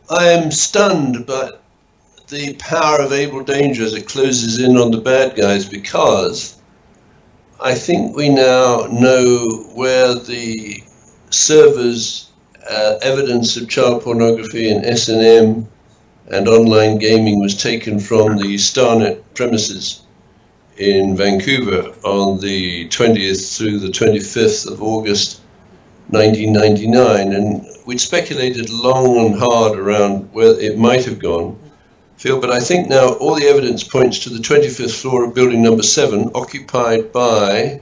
I am stunned by the power of Abel Danger as it closes in on the bad guys, because I think we now know where the servers, evidence of child pornography and S&M and online gaming was taken from the Starnet premises in Vancouver on the 20th through the 25th of August 1999, and we'd speculated long and hard around where it might have gone, Phil, but I think now all the evidence points to the 25th floor of building number 7, occupied by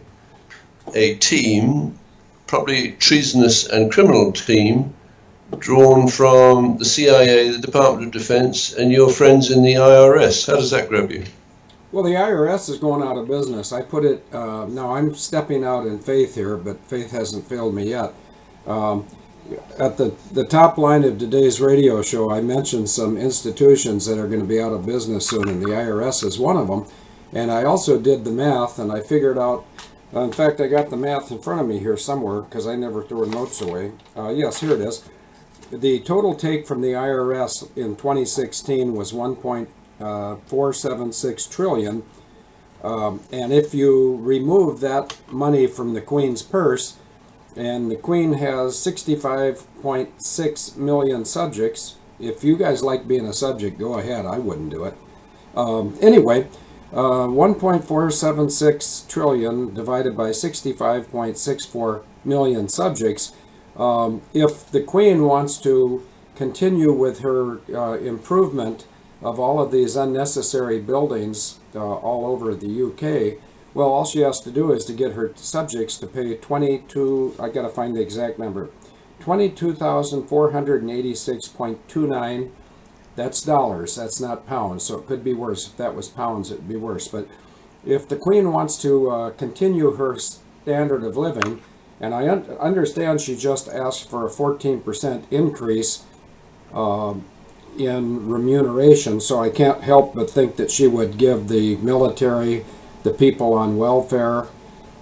a team, probably treasonous and criminal team, drawn from the CIA, the Department of Defense, and your friends in the IRS. How does that grab you? Well, the IRS is going out of business. I put it, now I'm stepping out in faith here, but faith hasn't failed me yet. At the top line of today's radio show, I mentioned some institutions that are going to be out of business soon, and the IRS is one of them. And I also did the math, and I figured out, in fact, I got the math in front of me here somewhere, because I never throw notes away. Yes, here it is. The total take from the IRS in 2016 was 1.476 trillion, and if you remove that money from the Queen's purse, and the Queen has 65.6 million subjects. If you guys like being a subject, go ahead. I wouldn't do it. Anyway, 1.476 trillion divided by 65.64 million subjects. If the Queen wants to continue with her improvement of all of these unnecessary buildings all over the UK, well, all she has to do is to get her subjects to pay I got to find the exact number, 22,486.29. That's dollars, that's not pounds, so it could be worse. If that was pounds, it would be worse. But if the Queen wants to continue her standard of living, and I understand she just asked for a 14% increase in remuneration, so I can't help but think that she would give the military, the people on welfare,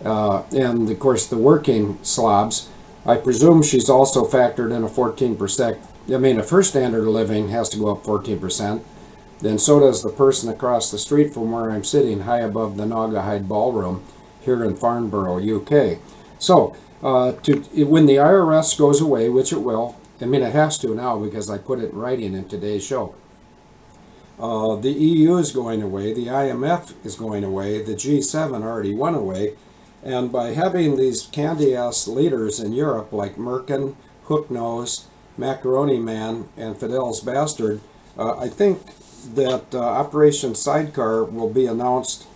and of course the working slobs. I presume she's also factored in a 14%. I mean, if her standard of living has to go up 14%, then so does the person across the street from where I'm sitting, high above the Naugahyde Ballroom here in Farnborough, UK. So, when the IRS goes away, which it will, I mean it has to now because I put it in writing in today's show. The EU is going away, the IMF is going away, the G7 already went away, and by having these candy-ass leaders in Europe like Merkin, Hooknose, Macaroni Man, and Fidel's Bastard, I think that Operation Sidecar will be announced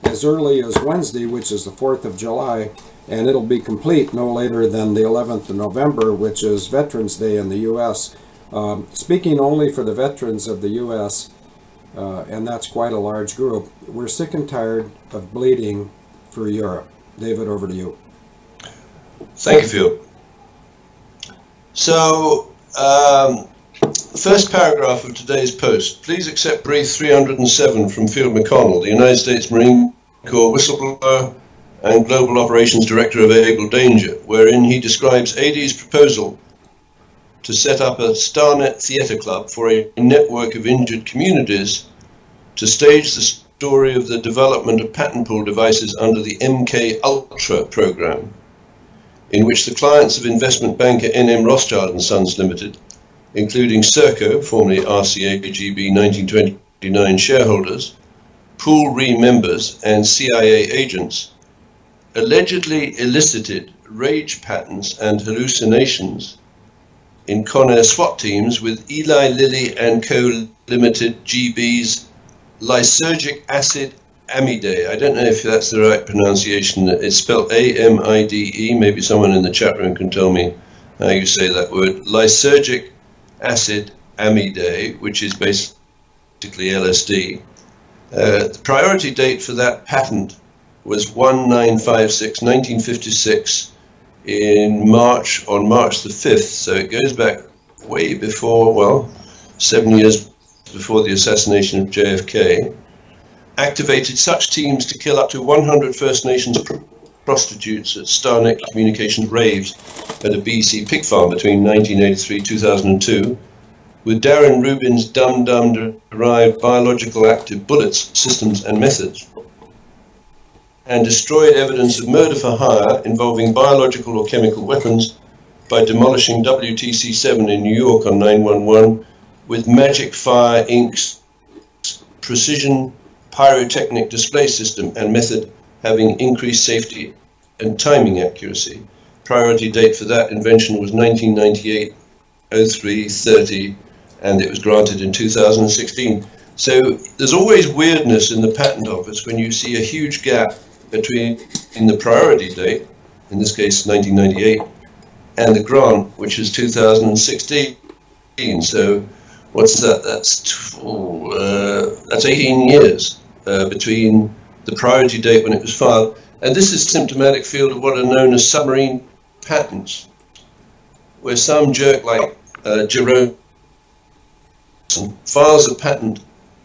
as early as Wednesday, which is the 4th of July, and it'll be complete no later than the 11th of November, which is Veterans Day in the U.S. Speaking only for the veterans of the U.S., and that's quite a large group, we're sick and tired of bleeding for Europe. David, over to you. Thank you, Phil. So, first paragraph of today's post. Please accept brief 307 from Field McConnell, the United States Marine Corps whistleblower and Global Operations Director of Abel Danger, wherein he describes AD's proposal to set up a Starnet Theatre Club for a network of injured communities to stage the story of the development of patent pool devices under the MK Ultra program, in which the clients of investment banker N.M. Rothschild and Sons Limited, including Serco, formerly RCA GB 1929 shareholders, pool re-members and CIA agents, allegedly elicited rage patterns and hallucinations in Conair SWAT teams with Eli Lilly and Co. Limited GB's lysergic acid amide. I don't know if that's the right pronunciation. It's spelled A-M-I-D-E. Maybe someone in the chat room can tell me how you say that word. Lysergic acid amide, which is basically LSD. The priority date for that patent was 1956 on March the 5th, so it goes back way before, well, 7 years before the assassination of JFK. Activated such teams to kill up to 100 First Nations prostitutes at Starnet Communications raves at a BC pig farm between 1983 and 2002, with Darren Rubin's Dum-Dum derived biological active bullets, systems and methods, and destroyed evidence of murder for hire involving biological or chemical weapons by demolishing WTC-7 in New York on 9/11 with Magic Fire Inc.'s precision pyrotechnic display system and method having increased safety and timing accuracy. Priority date for that invention was 1998, 03/30, and it was granted in 2016. So there's always weirdness in the patent office when you see a huge gap between the priority date, in this case 1998, and the grant, which is 2016. So what's that? That's 18 years between the priority date when it was filed. And this is symptomatic field of what are known as submarine patents, where some jerk like Jerome files a patent,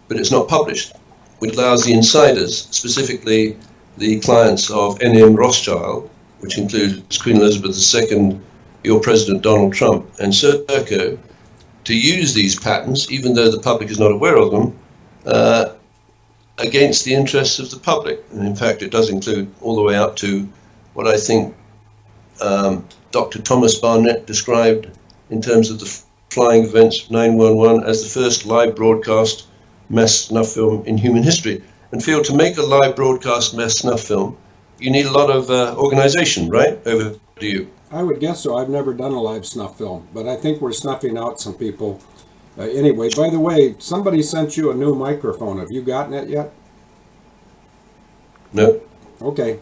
but it's not published, which allows the insiders, specifically the clients of N.M. Rothschild, which includes Queen Elizabeth II, your President Donald Trump, and Serco, to use these patents, even though the public is not aware of them, against the interests of the public. And in fact, it does include all the way up to what I think Dr. Thomas Barnett described in terms of the flying events of 9/11 as the first live broadcast mass snuff film in human history. And Phil, to make a live broadcast mass snuff film, you need a lot of organization, right? Over to you. I would guess so. I've never done a live snuff film, but I think we're snuffing out some people. Anyway, by the way, somebody sent you a new microphone. Have you gotten it yet? No. Okay.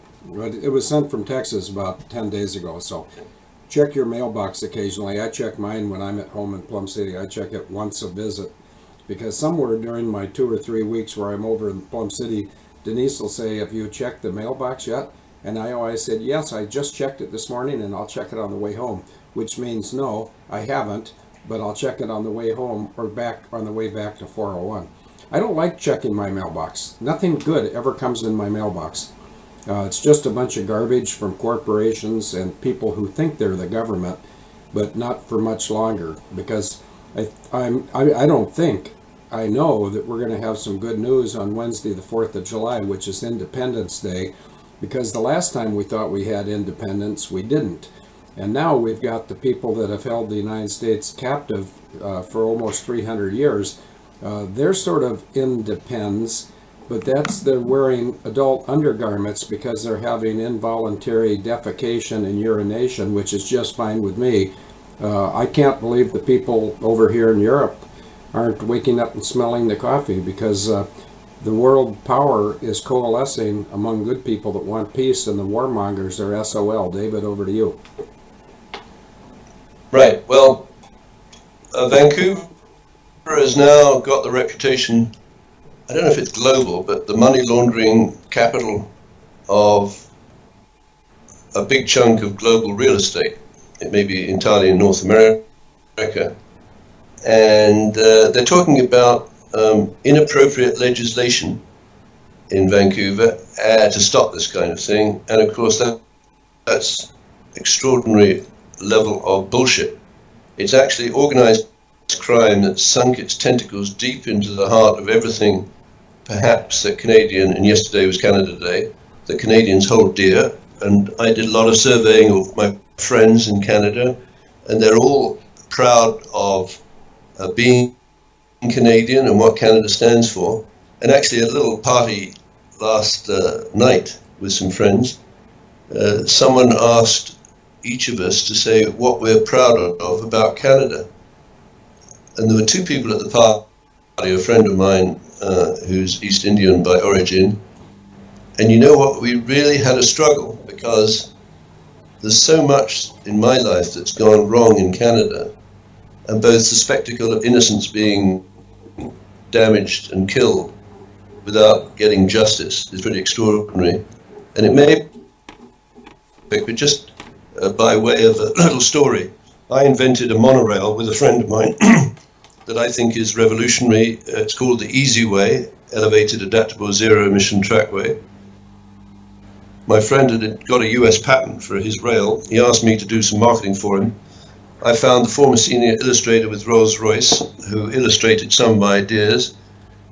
It was sent from Texas about 10 days ago, so check your mailbox occasionally. I check mine when I'm at home in Plum City. I check it once a visit, because somewhere during my 2 or 3 weeks where I'm over in Plum City, Denise will say, "Have you checked the mailbox yet?" And I always said, "Yes, I just checked it this morning and I'll check it on the way home," which means no, I haven't, but I'll check it on the way home or back on the way back to 401. I don't like checking my mailbox. Nothing good ever comes in my mailbox. It's just a bunch of garbage from corporations and people who think they're the government, but not for much longer, because I don't think, I know that we're going to have some good news on Wednesday the 4th of July, which is Independence Day, because the last time we thought we had independence, we didn't. And now we've got the people that have held the United States captive for almost 300 years. They're sort of independents, but they're wearing adult undergarments because they're having involuntary defecation and urination, which is just fine with me. I can't believe the people over here in Europe aren't waking up and smelling the coffee, because the world power is coalescing among good people that want peace, and the warmongers are SOL. David, over to you. Right. Well, Vancouver has now got the reputation, I don't know if it's global, but the money laundering capital of a big chunk of global real estate. It may be entirely in North America. And they're talking about inappropriate legislation in Vancouver to stop this kind of thing. And of course, that's extraordinary level of bullshit. It's actually organized crime that sunk its tentacles deep into the heart of everything, perhaps that Canadian, and yesterday was Canada Day, that Canadians hold dear. And I did a lot of surveying of my friends in Canada, and they're all proud of being Canadian and what Canada stands for. And actually a little party last night with some friends, someone asked each of us to say what we're proud of about Canada. And there were two people at the party, a friend of mine who's East Indian by origin. And you know what, we really had a struggle, because there's so much in my life that's gone wrong in Canada, and both the spectacle of innocents being damaged and killed without getting justice is pretty extraordinary. And it may, but just by way of a little story, I invented a monorail with a friend of mine that I think is revolutionary. It's called the Easy Way, Elevated Adaptable Zero Emission Trackway. My friend had got a US patent for his rail. He asked me to do some marketing for him. I found the former senior illustrator with Rolls-Royce, who illustrated some of my ideas.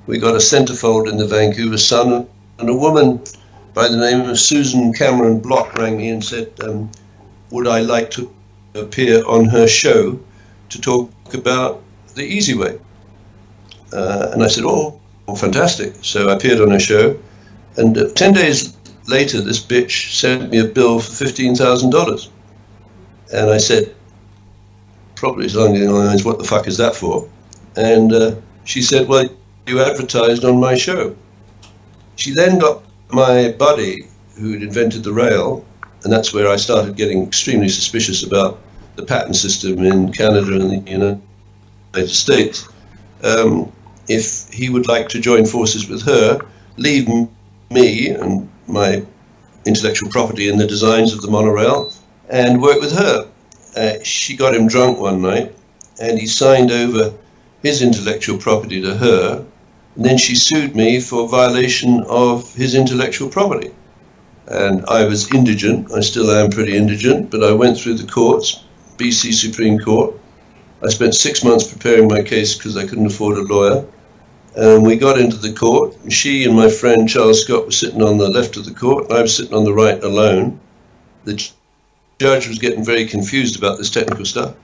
We got a centerfold in the Vancouver Sun, and a woman by the name of Susan Cameron Block rang me and said, would I like to appear on her show to talk about the easy way? And I said, oh, fantastic. So I appeared on her show, and 10 days later, this bitch sent me a bill for $15,000. And I said, probably as long as what the fuck is that for? And she said, well, you advertised on my show. She then got my buddy who'd invented the rail, and that's where I started getting extremely suspicious about the patent system in Canada and the United States. If he would like to join forces with her, leave me and my intellectual property in the designs of the monorail and work with her. She got him drunk one night, and he signed over his intellectual property to her, and then she sued me for violation of his intellectual property. And I was indigent. I still am pretty indigent, but I went through the courts, BC Supreme Court. I spent 6 months preparing my case because I couldn't afford a lawyer. And we got into the court. She and my friend Charles Scott were sitting on the left of the court, and I was sitting on the right alone. The judge was getting very confused about this technical stuff.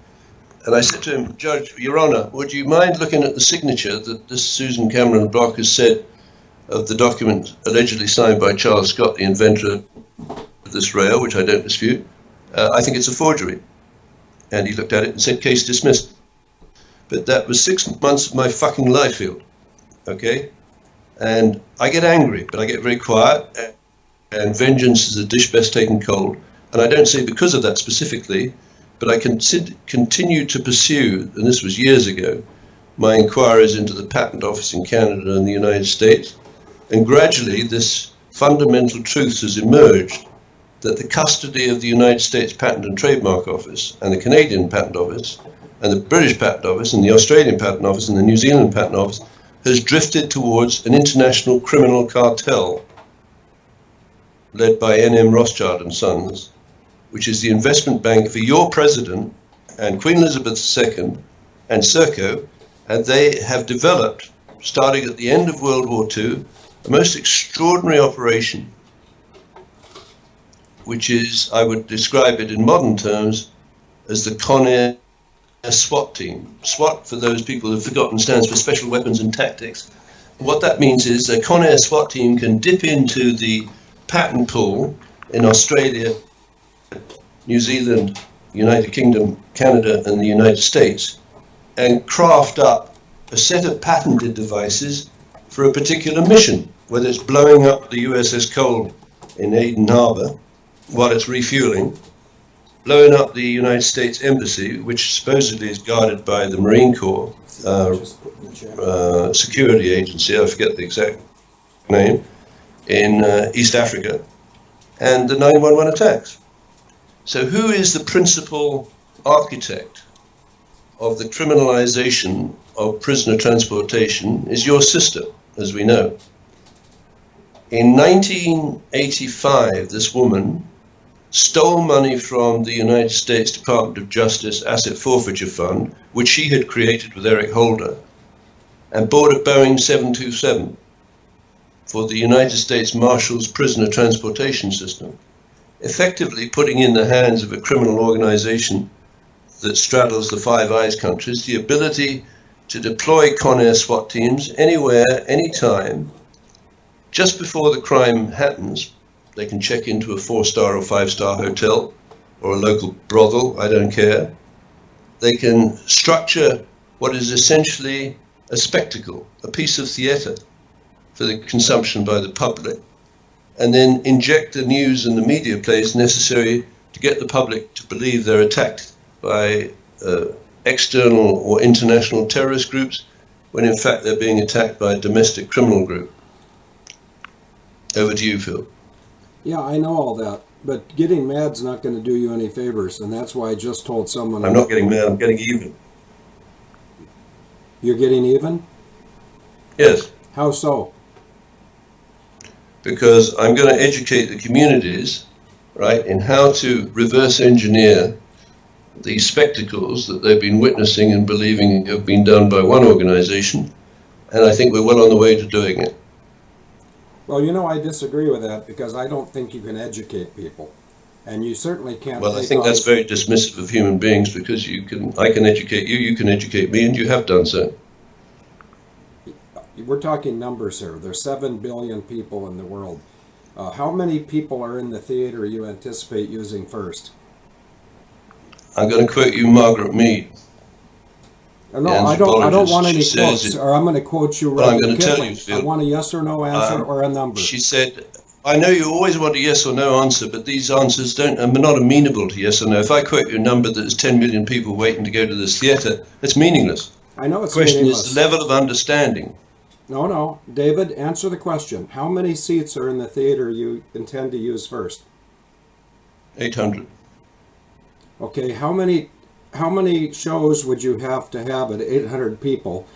And I said to him, Judge, Your Honor, would you mind looking at the signature that this Susan Cameron Block has said of the document allegedly signed by Charles Scott, the inventor of this rail, which I don't dispute? I think it's a forgery. And he looked at it and said, case dismissed. But that was 6 months of my fucking life field, okay? And I get angry, but I get very quiet, and vengeance is a dish best taken cold. And I don't say because of that specifically, but I continue to pursue, and this was years ago, my inquiries into the Patent Office in Canada and the United States. And gradually this fundamental truth has emerged that the custody of the United States Patent and Trademark Office and the Canadian Patent Office and the British Patent Office and the Australian Patent Office and the New Zealand Patent Office has drifted towards an international criminal cartel led by N.M. Rothschild and Sons, which is the investment bank for your president and Queen Elizabeth II and Serco, and they have developed, starting at the end of World War II, a most extraordinary operation, which is, I would describe it in modern terms, as the Con Air SWAT team. SWAT, for those people who've forgotten, stands for Special Weapons and Tactics. What that means is a Con Air SWAT team can dip into the patent pool in Australia, New Zealand, United Kingdom, Canada, and the United States, and craft up a set of patented devices for a particular mission, whether it's blowing up the USS Cole in Aden Harbor while it's refueling, blowing up the United States Embassy, which supposedly is guarded by the Marine Corps security agency, I forget the exact name, in East Africa, and the 9/11 attacks. So who is the principal architect of the criminalization of prisoner transportation is your sister, as we know. In 1985, this woman stole money from the United States Department of Justice Asset Forfeiture Fund, which she had created with Eric Holder, and bought a Boeing 727 for the United States Marshals Prisoner Transportation System, effectively putting in the hands of a criminal organization that straddles the Five Eyes countries the ability to deploy Con Air SWAT teams anywhere, anytime. Just before the crime happens, they can check into a 4-star or 5-star hotel or a local brothel, I don't care. They can structure what is essentially a spectacle, a piece of theater for the consumption by the public, and then inject the news and the media plays necessary to get the public to believe they're attacked by external or international terrorist groups, when in fact they're being attacked by a domestic criminal group. Over to you, Phil. Yeah, I know all that, but getting mad's not going to do you any favors, and that's why I just told someone... I'm not getting mad, I'm getting even. You're getting even? Yes. How so? Because I'm going to educate the communities, right, in how to reverse engineer the spectacles that they've been witnessing and believing have been done by one organization, and I think we're well on the way to doing it. Well, you know, I disagree with that because I don't think you can educate people. And you certainly can't. Well, I think that's very dismissive of human beings, because I can educate you, you can educate me, and you have done so. We're talking numbers here. There's 7 billion people in the world. How many people are in the theater you anticipate using first? I'm going to quote you Margaret Mead. No, I don't want any quotes, or I'm going to quote you Well, I'm going Rudyard to tell Kipling. you, Phil. I want a yes or no answer or a number. She said, I know you always want a yes or no answer, but these answers are not amenable to yes or no. If I quote you a number that is 10 million people waiting to go to this theatre, it's meaningless. I know it's The question meaningless. is the level of understanding. No, David, answer the question. How many seats are in the theater you intend to use first? 800. Okay, how many shows would you have to have at 800 people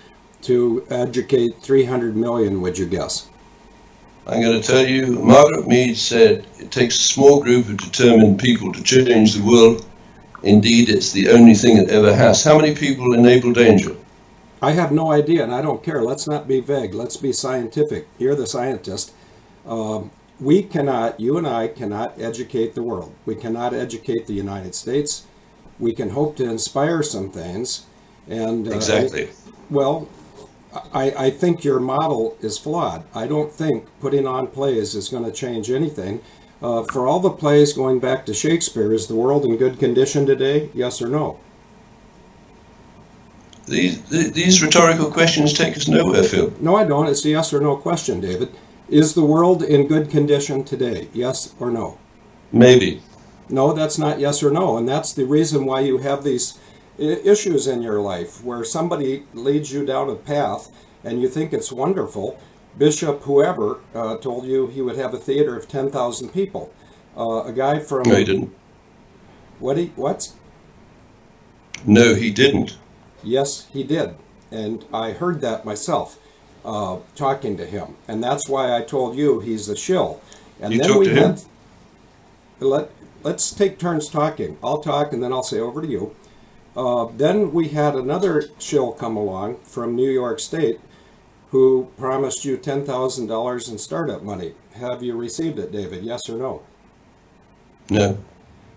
to educate 300 million, would you guess? I'm going to tell you, Margaret Mead said, it takes a small group of determined people to change the world. Indeed, it's the only thing it ever has. How many people enable danger? I have no idea, and I don't care. Let's not be vague. Let's be scientific. You're the scientist. We cannot, you and I cannot educate the world. We cannot educate the United States. We can hope to inspire some things. And Exactly. I think your model is flawed. I don't think putting on plays is going to change anything. For all the plays going back to Shakespeare, is the world in good condition today? Yes or no? These rhetorical questions take us nowhere, Phil. No, I don't. It's a yes or no question, David. Is the world in good condition today? Yes or no? Maybe. No, that's not yes or no. And that's the reason why you have these issues in your life where somebody leads you down a path and you think it's wonderful. Bishop whoever told you he would have a theater of 10,000 people. A guy from... No, he didn't. What? No, he didn't. Yes, he did. And I heard that myself talking to him. And that's why I told you he's a shill. And You then talked we to him? Let's take turns talking. I'll talk and then I'll say over to you. Then we had another shill come along from New York State who promised you $10,000 in startup money. Have you received it, David? Yes or no? No.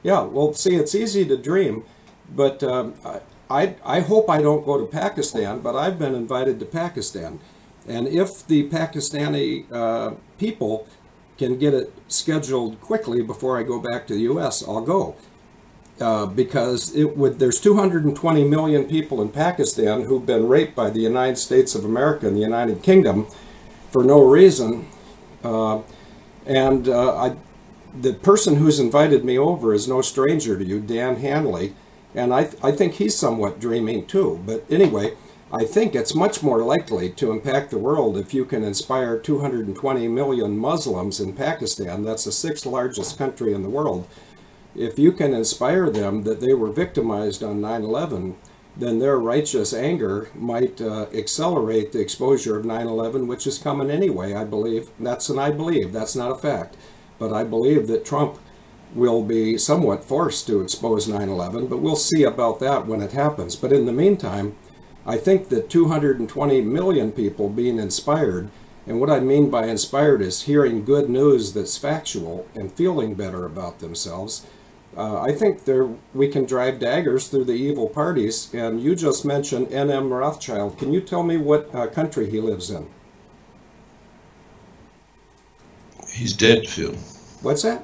Yeah, well, see, it's easy to dream, but I hope I don't go to Pakistan, but I've been invited to Pakistan. And if the Pakistani people can get it scheduled quickly before I go back to the U.S., I'll go. Because there's 220 million people in Pakistan who've been raped by the United States of America and the United Kingdom for no reason. The person who's invited me over is no stranger to you, Dan Hanley, and I think he's somewhat dreaming too. But anyway, I think it's much more likely to impact the world if you can inspire 220 million Muslims in Pakistan. That's the 6th largest country in the world. If you can inspire them that they were victimized on 9/11, then their righteous anger might accelerate the exposure of 9/11, which is coming anyway, I believe. That's not a fact. But I believe that Trump will be somewhat forced to expose 9/11, but we'll see about that when it happens. But in the meantime, I think that 220 million people being inspired, and what I mean by inspired is hearing good news that's factual and feeling better about themselves. I think we can drive daggers through the evil parties. And you just mentioned N.M. Rothschild. Can you tell me what country he lives in? He's dead, Phil. What's that?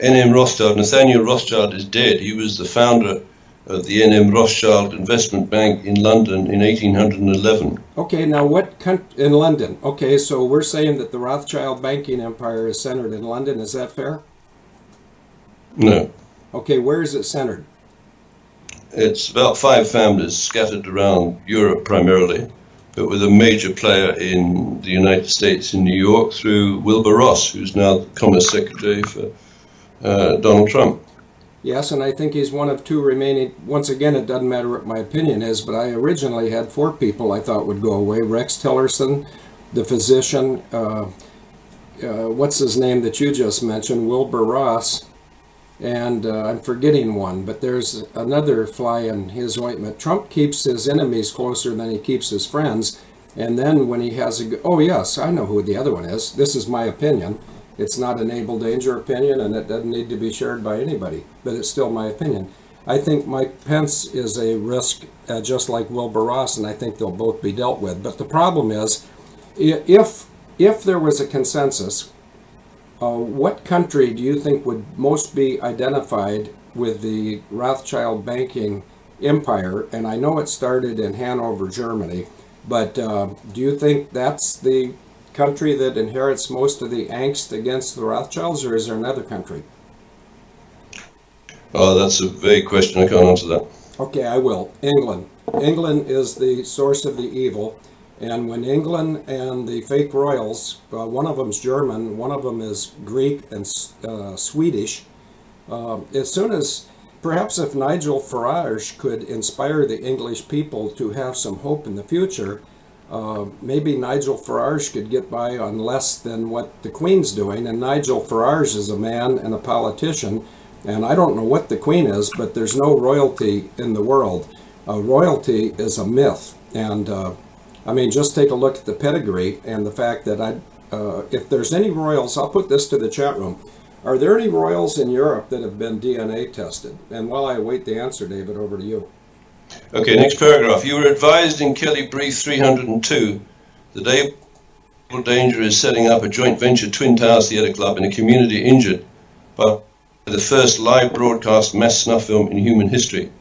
N.M. Rothschild, Nathaniel Rothschild is dead. He was the founder of the N.M. Rothschild Investment Bank in London in 1811. Okay, now what country in London? Okay, so we're saying that the Rothschild banking empire is centered in London. Is that fair? No. Okay, where is it centered? It's about 5 families scattered around Europe primarily, but with a major player in the United States in New York through Wilbur Ross, who's now the Commerce Secretary for Donald Trump. Yes, and I think he's one of 2 remaining. Once again, it doesn't matter what my opinion is, but I originally had 4 people I thought would go away. Rex Tillerson, the physician, what's his name that you just mentioned, Wilbur Ross, and I'm forgetting one, but there's another fly in his ointment. Trump keeps his enemies closer than he keeps his friends, and then when he has oh yes, I know who the other one is. This is my opinion. It's not an Abel Danger opinion, and it doesn't need to be shared by anybody, but it's still my opinion. I think Mike Pence is a risk, just like Wilbur Ross, and I think they'll both be dealt with. But the problem is, if there was a consensus, what country do you think would most be identified with the Rothschild banking empire? And I know it started in Hanover, Germany, but do you think that's the country that inherits most of the angst against the Rothschilds, or is there another country? Oh, that's a vague question. I can't answer that. Okay, I will. England. England is the source of the evil. And when England and the fake royals, one of them's German, one of them is Greek and Swedish, as soon as, perhaps if Nigel Farage could inspire the English people to have some hope in the future, maybe Nigel Farage could get by on less than what the Queen's doing. And Nigel Farage is a man and a politician, and I don't know what the Queen is, but there's no royalty in the world. Royalty is a myth, and I mean, just take a look at the pedigree and the fact that if there's any royals, I'll put this to the chat room. Are there any royals in Europe that have been DNA tested? And while I await the answer, David, over to you. Okay, next paragraph. You were advised in Kelly Brief 302 that Abel Danger is setting up a joint venture Twin Towers Theatre Club in a community injured by the first live broadcast mass snuff film in human history.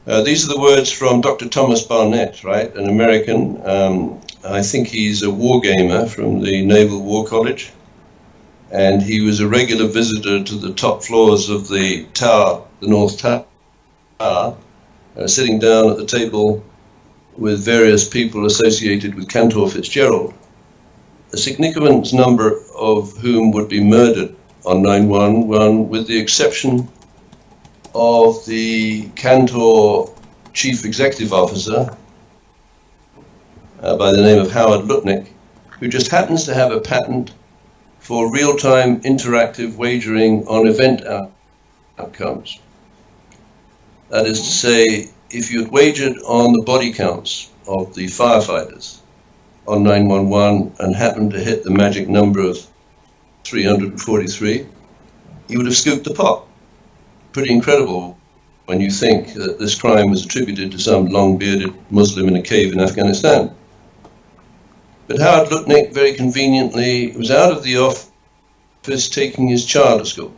These are the words from Dr. Thomas Barnett, right? An American. I think he's a war gamer from the Naval War College. And he was a regular visitor to the top floors of the tower, the North Tower, sitting down at the table with various people associated with Cantor Fitzgerald, a significant number of whom would be murdered on 9/11, with the exception of the Cantor Chief Executive Officer by the name of Howard Lutnick, who just happens to have a patent for real-time interactive wagering on event outcomes. That is to say, if you'd wagered on the body counts of the firefighters on 911 and happened to hit the magic number of 343, you would have scooped the pot. Pretty incredible when you think that this crime was attributed to some long-bearded Muslim in a cave in Afghanistan. But Howard Lutnick, very conveniently, was out of the office taking his child to school.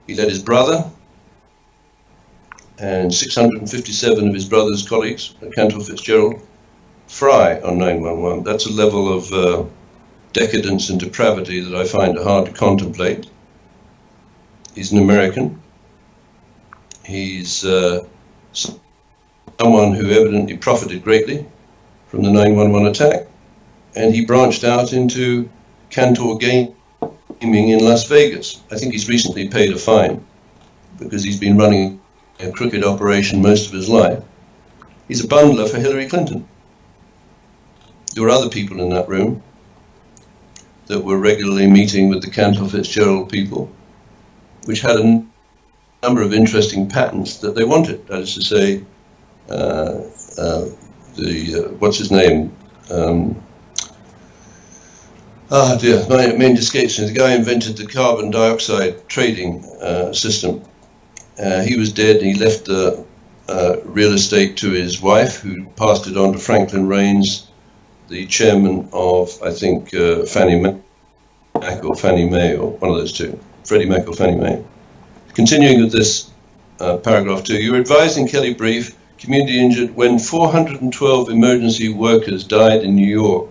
He let his brother and 657 of his brother's colleagues at Cantor Fitzgerald fry on 911. That's a level of decadence and depravity that I find hard to contemplate. He's an American. He's someone who evidently profited greatly from the 911 attack, and he branched out into Cantor gaming in Las Vegas. I think he's recently paid a fine because he's been running a crooked operation most of his life. He's a bundler for Hillary Clinton. There were other people in that room that were regularly meeting with the Cantor Fitzgerald people, which had a number of interesting patents that they wanted. That is to say, what's his name? My name escapes me. The guy invented the carbon dioxide trading system. He was dead, and he left the real estate to his wife, who passed it on to Franklin Raines, the chairman of, I think, Fannie Mac or Fannie Mae, or one of those two, Freddie Mac or Fannie Mae. Continuing with this paragraph 2, you were advised in Kelly Brief, community injured, when 412 emergency workers died in New York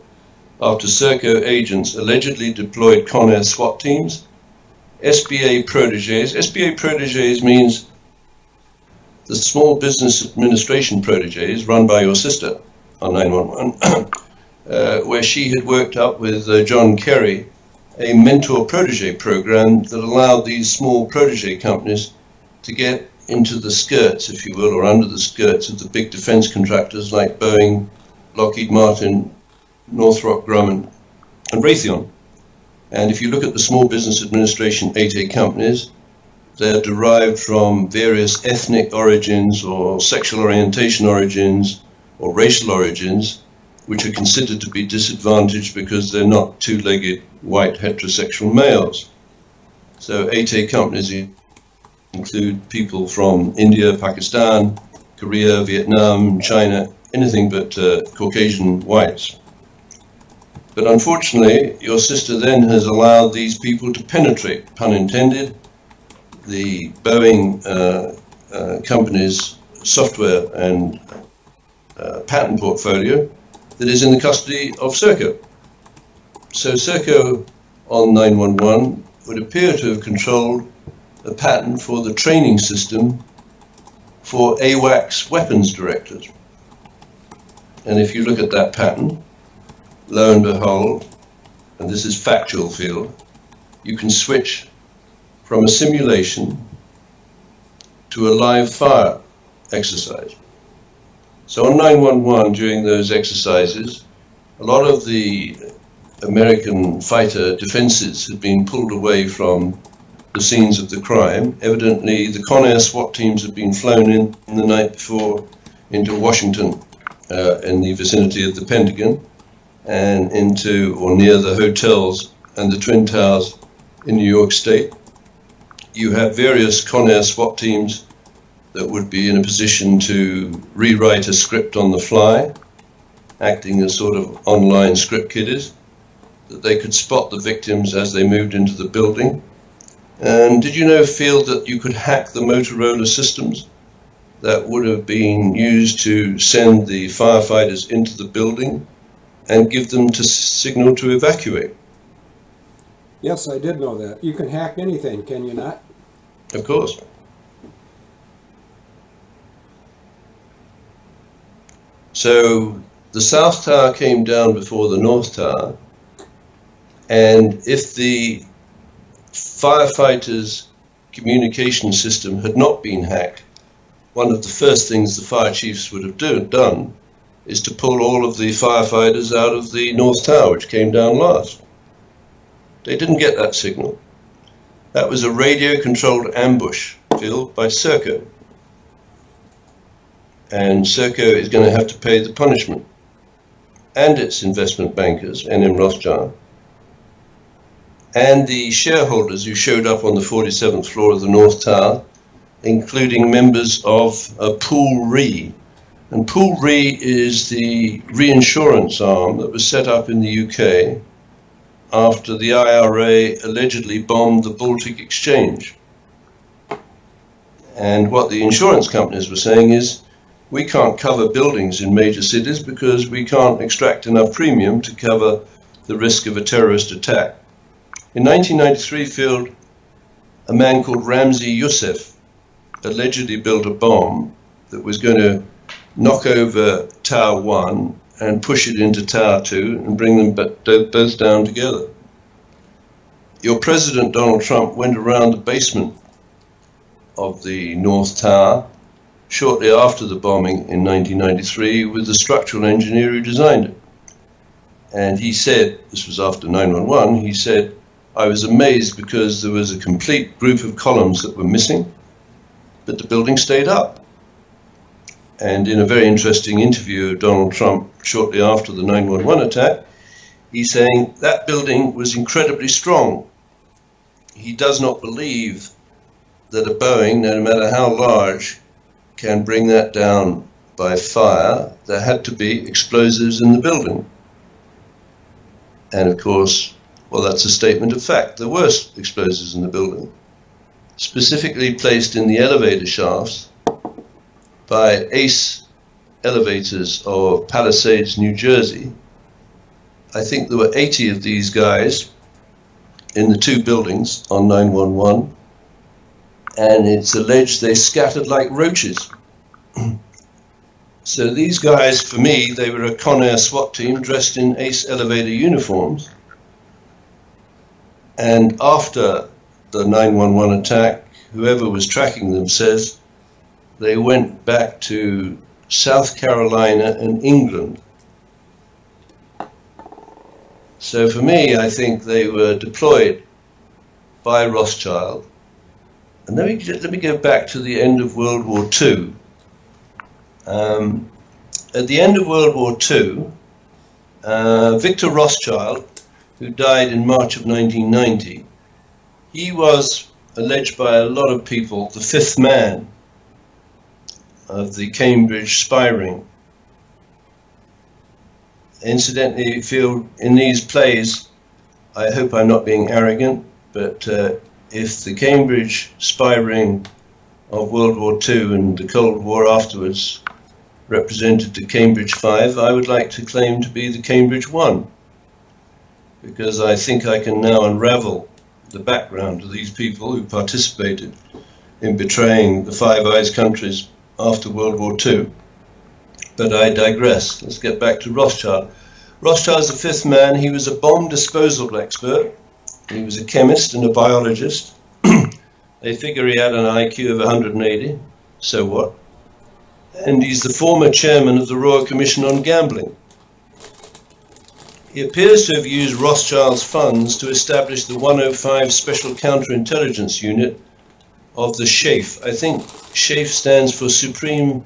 after Serco agents allegedly deployed Con Air SWAT teams, SBA proteges. SBA proteges means the Small Business Administration proteges run by your sister on 911, where she had worked up with John Kerry a mentor-protege program that allowed these small protege companies to get into the skirts, if you will, or under the skirts of the big defense contractors like Boeing, Lockheed Martin, Northrop Grumman, and Raytheon. And if you look at the Small Business Administration 8A companies, They're derived from various ethnic origins or sexual orientation origins or racial origins, which are considered to be disadvantaged because they're not two-legged white heterosexual males. So 8A companies include people from India, Pakistan, Korea, Vietnam, China, anything but Caucasian whites. But unfortunately, your sister then has allowed these people to penetrate, pun intended, the Boeing company's software and patent portfolio that is in the custody of Serco. So Serco on 911 would appear to have controlled a patent for the training system for AWACS weapons directors. And if you look at that patent, lo and behold, and this is factual field, you can switch from a simulation to a live fire exercise. So on 911 during those exercises, a lot of the American fighter defenses had been pulled away from the scenes of the crime. Evidently, the Con Air SWAT teams had been flown in the night before into Washington in the vicinity of the Pentagon and into or near the hotels and the Twin Towers in New York State. You have various Con Air SWAT teams that would be in a position to rewrite a script on the fly, acting as sort of online script kiddies, that they could spot the victims as they moved into the building. And did you know, Phil, that you could hack the Motorola systems that would have been used to send the firefighters into the building and give them to signal to evacuate? Yes, I did know that. You can hack anything, can you not? Of course. So the South Tower came down before the North Tower, and if the firefighters' communication system had not been hacked, one of the first things the fire chiefs would have done is to pull all of the firefighters out of the North Tower, which came down last. They didn't get that signal. That was a radio-controlled ambush filled by Serco. And Serco is going to have to pay the punishment, and its investment bankers, NM Rothschild, and the shareholders who showed up on the 47th floor of the North Tower, including members of Pool Re. And Pool Re is the reinsurance arm that was set up in the UK after the IRA allegedly bombed the Baltic Exchange. And what the insurance companies were saying is, we can't cover buildings in major cities because we can't extract enough premium to cover the risk of a terrorist attack. In 1993, Phil, a man called Ramzi Youssef allegedly built a bomb that was going to knock over Tower 1 and push it into Tower 2 and bring them both down together. Your president, Donald Trump, went around the basement of the North Tower shortly after the bombing in 1993 with the structural engineer who designed it. And he said, this was after 9/11, he said, I was amazed because there was a complete group of columns that were missing, but the building stayed up. And in a very interesting interview of Donald Trump shortly after the 9/11 attack, he's saying that building was incredibly strong. He does not believe that a Boeing, no matter how large, can bring that down by fire. There had to be explosives in the building. And of course, well, that's a statement of fact. There were explosives in the building, specifically placed in the elevator shafts by Ace Elevators of Palisades, New Jersey. I think there were 80 of these guys in the two buildings on 9/11, and it's alleged they scattered like roaches. So these guys, for me, they were a Con Air SWAT team dressed in Ace Elevator uniforms. And after the 9/11 attack, whoever was tracking them says they went back to South Carolina and England. So for me, I think they were deployed by Rothschild And let me go back to the end of World War II. At the end of World War II, Victor Rothschild, who died in March of 1990, he was alleged by a lot of people the fifth man of the Cambridge spy ring. Incidentally, feel in these plays, I hope I'm not being arrogant, but if the Cambridge spy ring of World War II and the Cold War afterwards represented the Cambridge Five, I would like to claim to be the Cambridge One, because I think I can now unravel the background of these people who participated in betraying the Five Eyes countries after World War II. But I digress. Let's get back to Rothschild. Rothschild's the fifth man. He was a bomb disposal expert. He was a chemist and a biologist. They figure he had an IQ of 180. So what? And he's the former chairman of the Royal Commission on Gambling. He appears to have used Rothschild's funds to establish the 105 Special Counterintelligence Unit of the SHAEF. I think SHAEF stands for Supreme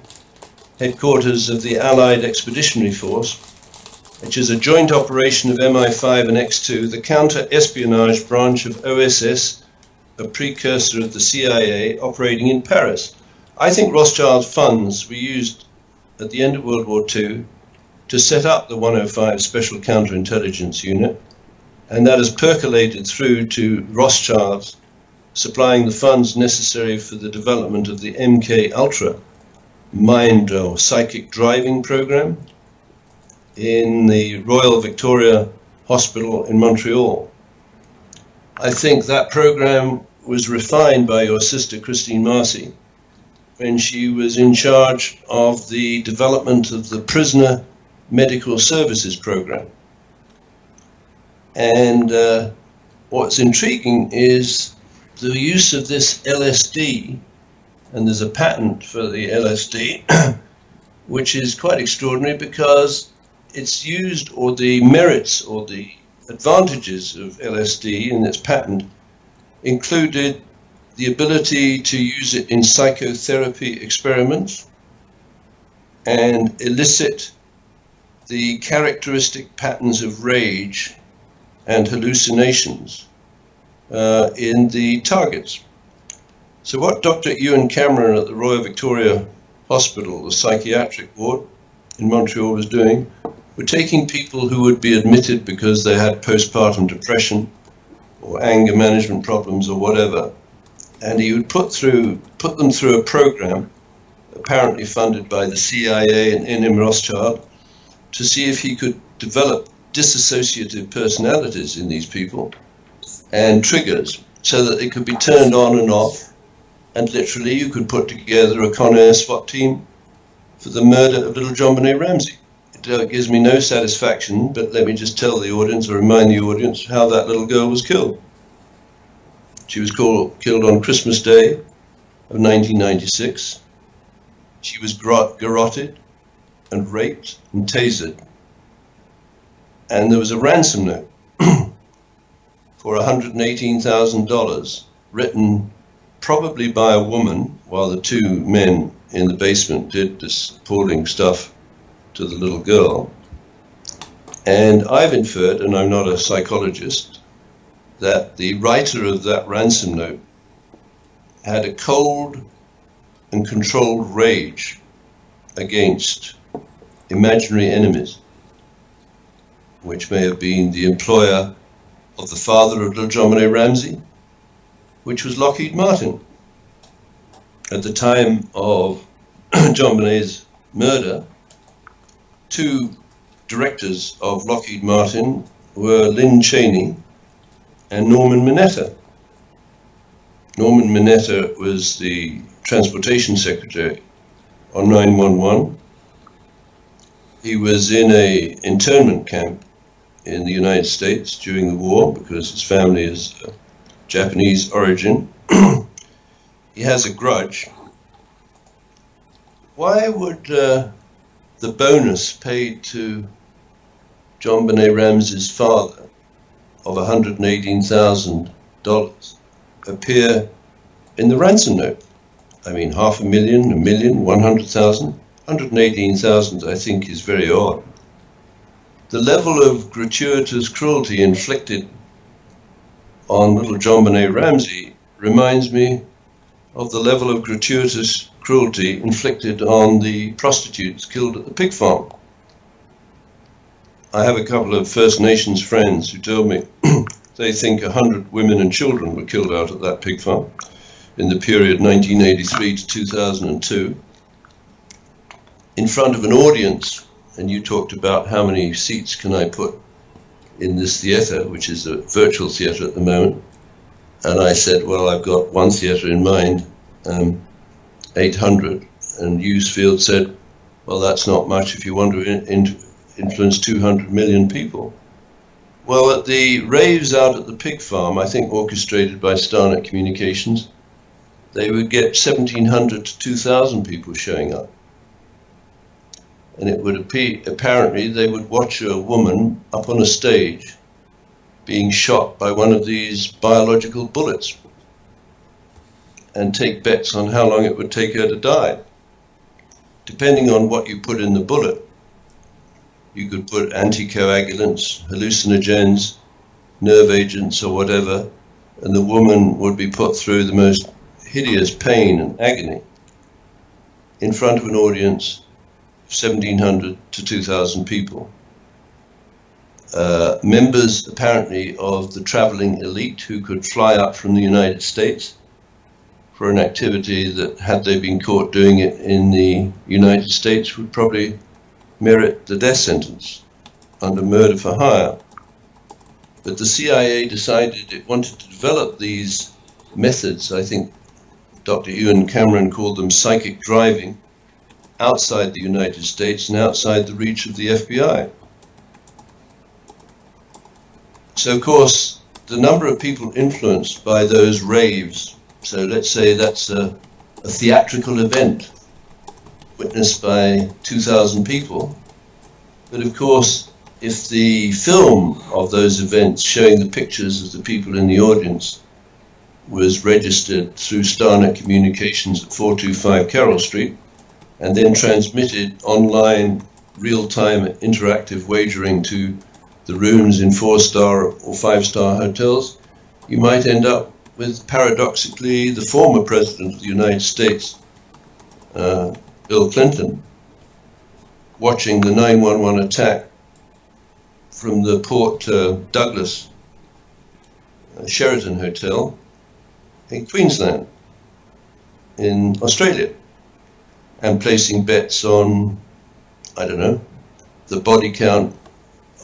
Headquarters of the Allied Expeditionary Force, which is a joint operation of MI5 and X2, the counter-espionage branch of OSS, a precursor of the CIA, operating in Paris. I think Rothschild's funds were used at the end of World War II to set up the 105 Special Counterintelligence Unit, and that has percolated through to Rothschild's supplying the funds necessary for the development of the MK Ultra mind or psychic driving program in the Royal Victoria Hospital in Montreal. I think that program was refined by your sister Christine Marcy when she was in charge of the development of the Prisoner Medical Services program. And what's intriguing is the use of this LSD, and there's a patent for the LSD, which is quite extraordinary because it's used, or the merits or the advantages of LSD in its patent included the ability to use it in psychotherapy experiments and elicit the characteristic patterns of rage and hallucinations in the targets. So what Dr. Ewan Cameron at the Royal Victoria Hospital, the psychiatric ward in Montreal, was doing, were taking people who would be admitted because they had postpartum depression or anger management problems or whatever, and he would put them through a program apparently funded by the CIA and N.M. Rothschild to see if he could develop dissociative personalities in these people and triggers so that they could be turned on and off, and literally you could put together a Con Air SWAT team for the murder of little John Benet Ramsey. It gives me no satisfaction, but let me just tell the audience, or remind the audience, how that little girl was killed. She was killed on Christmas Day of 1996. She was garroted and raped and tasered. And there was a ransom note for $118,000 written probably by a woman while the two men in the basement did this appalling stuff to the little girl. And I've inferred, and I'm not a psychologist, that the writer of that ransom note had a cold and controlled rage against imaginary enemies, which may have been the employer of the father of little John Benet Ramsey, which was Lockheed Martin. At the time of John Benet's murder, two directors of Lockheed Martin were Lynn Cheney and Norman Mineta. Norman Mineta was the transportation secretary on 9/11. He was in a internment camp in the United States during the war because his family is Japanese origin. He has a grudge. Why would the bonus paid to John Benet Ramsey's father of $118,000 appear in the ransom note. I mean, 500,000, 1,000,000, 100,000, 118,000, I think, is very odd. The level of gratuitous cruelty inflicted on little John Benet Ramsey reminds me of the level of gratuitous cruelty inflicted on the prostitutes killed at the pig farm. I have a couple of First Nations friends who told me they think 100 women and children were killed out at that pig farm in the period 1983 to 2002 in front of an audience. And you talked about how many seats can I put in this theatre, which is a virtual theatre at the moment. And I said, well, I've got one theatre in mind, 800. And Hughes said, well, that's not much if you want to influence 200 million people. Well, at the raves out at the pig farm, I think orchestrated by Starnet Communications, they would get 1,700 to 2,000 people showing up. And it would apparently they would watch a woman up on a stage being shot by one of these biological bullets and take bets on how long it would take her to die. Depending on what you put in the bullet, you could put anticoagulants, hallucinogens, nerve agents or whatever, and the woman would be put through the most hideous pain and agony in front of an audience 1,700 to 2,000 people. Members, apparently, of the traveling elite who could fly up from the United States for an activity that, had they been caught doing it in the United States, would probably merit the death sentence under murder for hire. But the CIA decided it wanted to develop these methods. I think Dr. Ewan Cameron called them psychic driving, outside the United States and outside the reach of the FBI. So, of course, the number of people influenced by those raves, so let's say that's a theatrical event witnessed by 2,000 people, but of course, if the film of those events showing the pictures of the people in the audience was registered through Starnet Communications at 425 Carroll Street, and then transmitted online real-time interactive wagering to the rooms in 4-star or 5-star hotels, you might end up with, paradoxically, the former President of the United States, Bill Clinton, watching the 911 attack from the Port Douglas Sheraton Hotel in Queensland, in Australia, and placing bets on, I don't know, the body count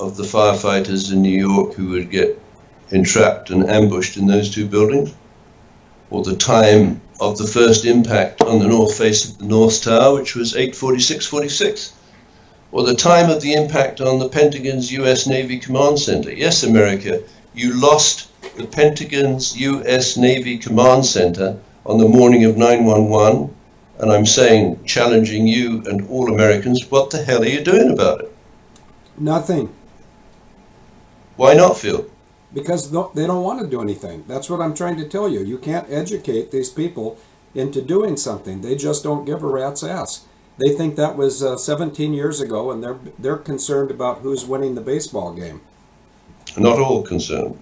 of the firefighters in New York who would get entrapped and ambushed in those two buildings, or the time of the first impact on the north face of the North Tower, which was 8:46:46, or the time of the impact on the Pentagon's US Navy Command Center. Yes, America, you lost the Pentagon's US Navy Command Center on the morning of 9/11, and I'm saying, challenging you and all Americans, what the hell are you doing about it? Nothing. Why not, Phil? Because they don't want to do anything. That's what I'm trying to tell you. You can't educate these people into doing something. They just don't give a rat's ass. They think that was 17 years ago, and they're concerned about who's winning the baseball game. Not all concerned.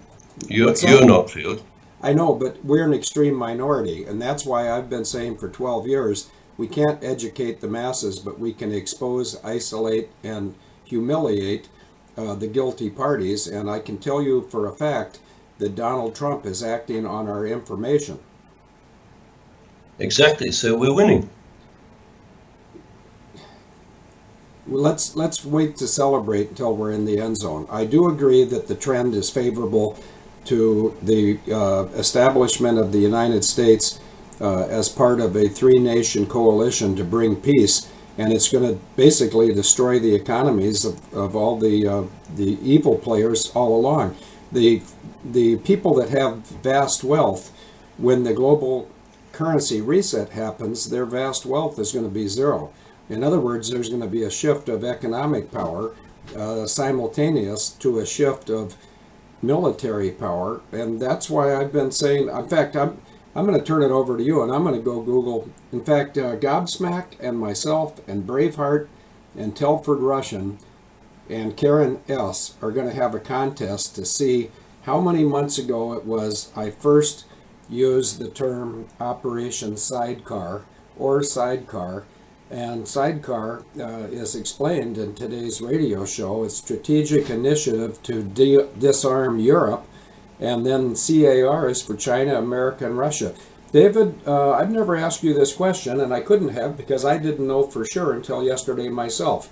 You're not, Phil. I know, but we're an extreme minority, and that's why I've been saying for 12 years, we can't educate the masses, but we can expose, isolate, and humiliate the guilty parties. And I can tell you for a fact that Donald Trump is acting on our information. Exactly, so we're winning. Let's wait to celebrate until we're in the end zone. I do agree that the trend is favorable to the establishment of the United States as part of a three-nation coalition to bring peace, and it's going to basically destroy the economies of all the evil players all along. The people that have vast wealth, when the global currency reset happens, their vast wealth is going to be zero. In other words, there's going to be a shift of economic power simultaneous to a shift of military power, and that's why I've been saying, in fact, I'm going to turn it over to you, and I'm going to go Google. In fact, Gobsmack and myself and Braveheart and Telford Russian and Karen S. are going to have a contest to see how many months ago it was I first used the term Operation Sidecar or Sidecar. And Sidecar is explained in today's radio show. It's Strategic Initiative to Disarm Europe. And then CAR is for China, America, and Russia. David, I've never asked you this question, and I couldn't have because I didn't know for sure until yesterday myself.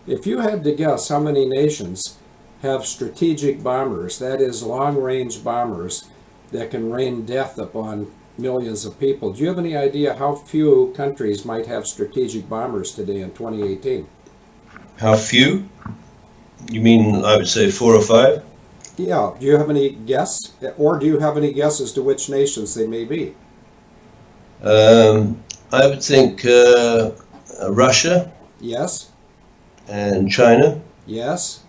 If you had to guess how many nations have strategic bombers, that is long-range bombers that can rain death upon millions of people, do you have any idea how few countries might have strategic bombers today in 2018? How few? You mean, I would say 4 or 5? Yeah, do you have any guess? Or do you have any guess as to which nations they may be? I would think Russia. Yes. And China. Yes.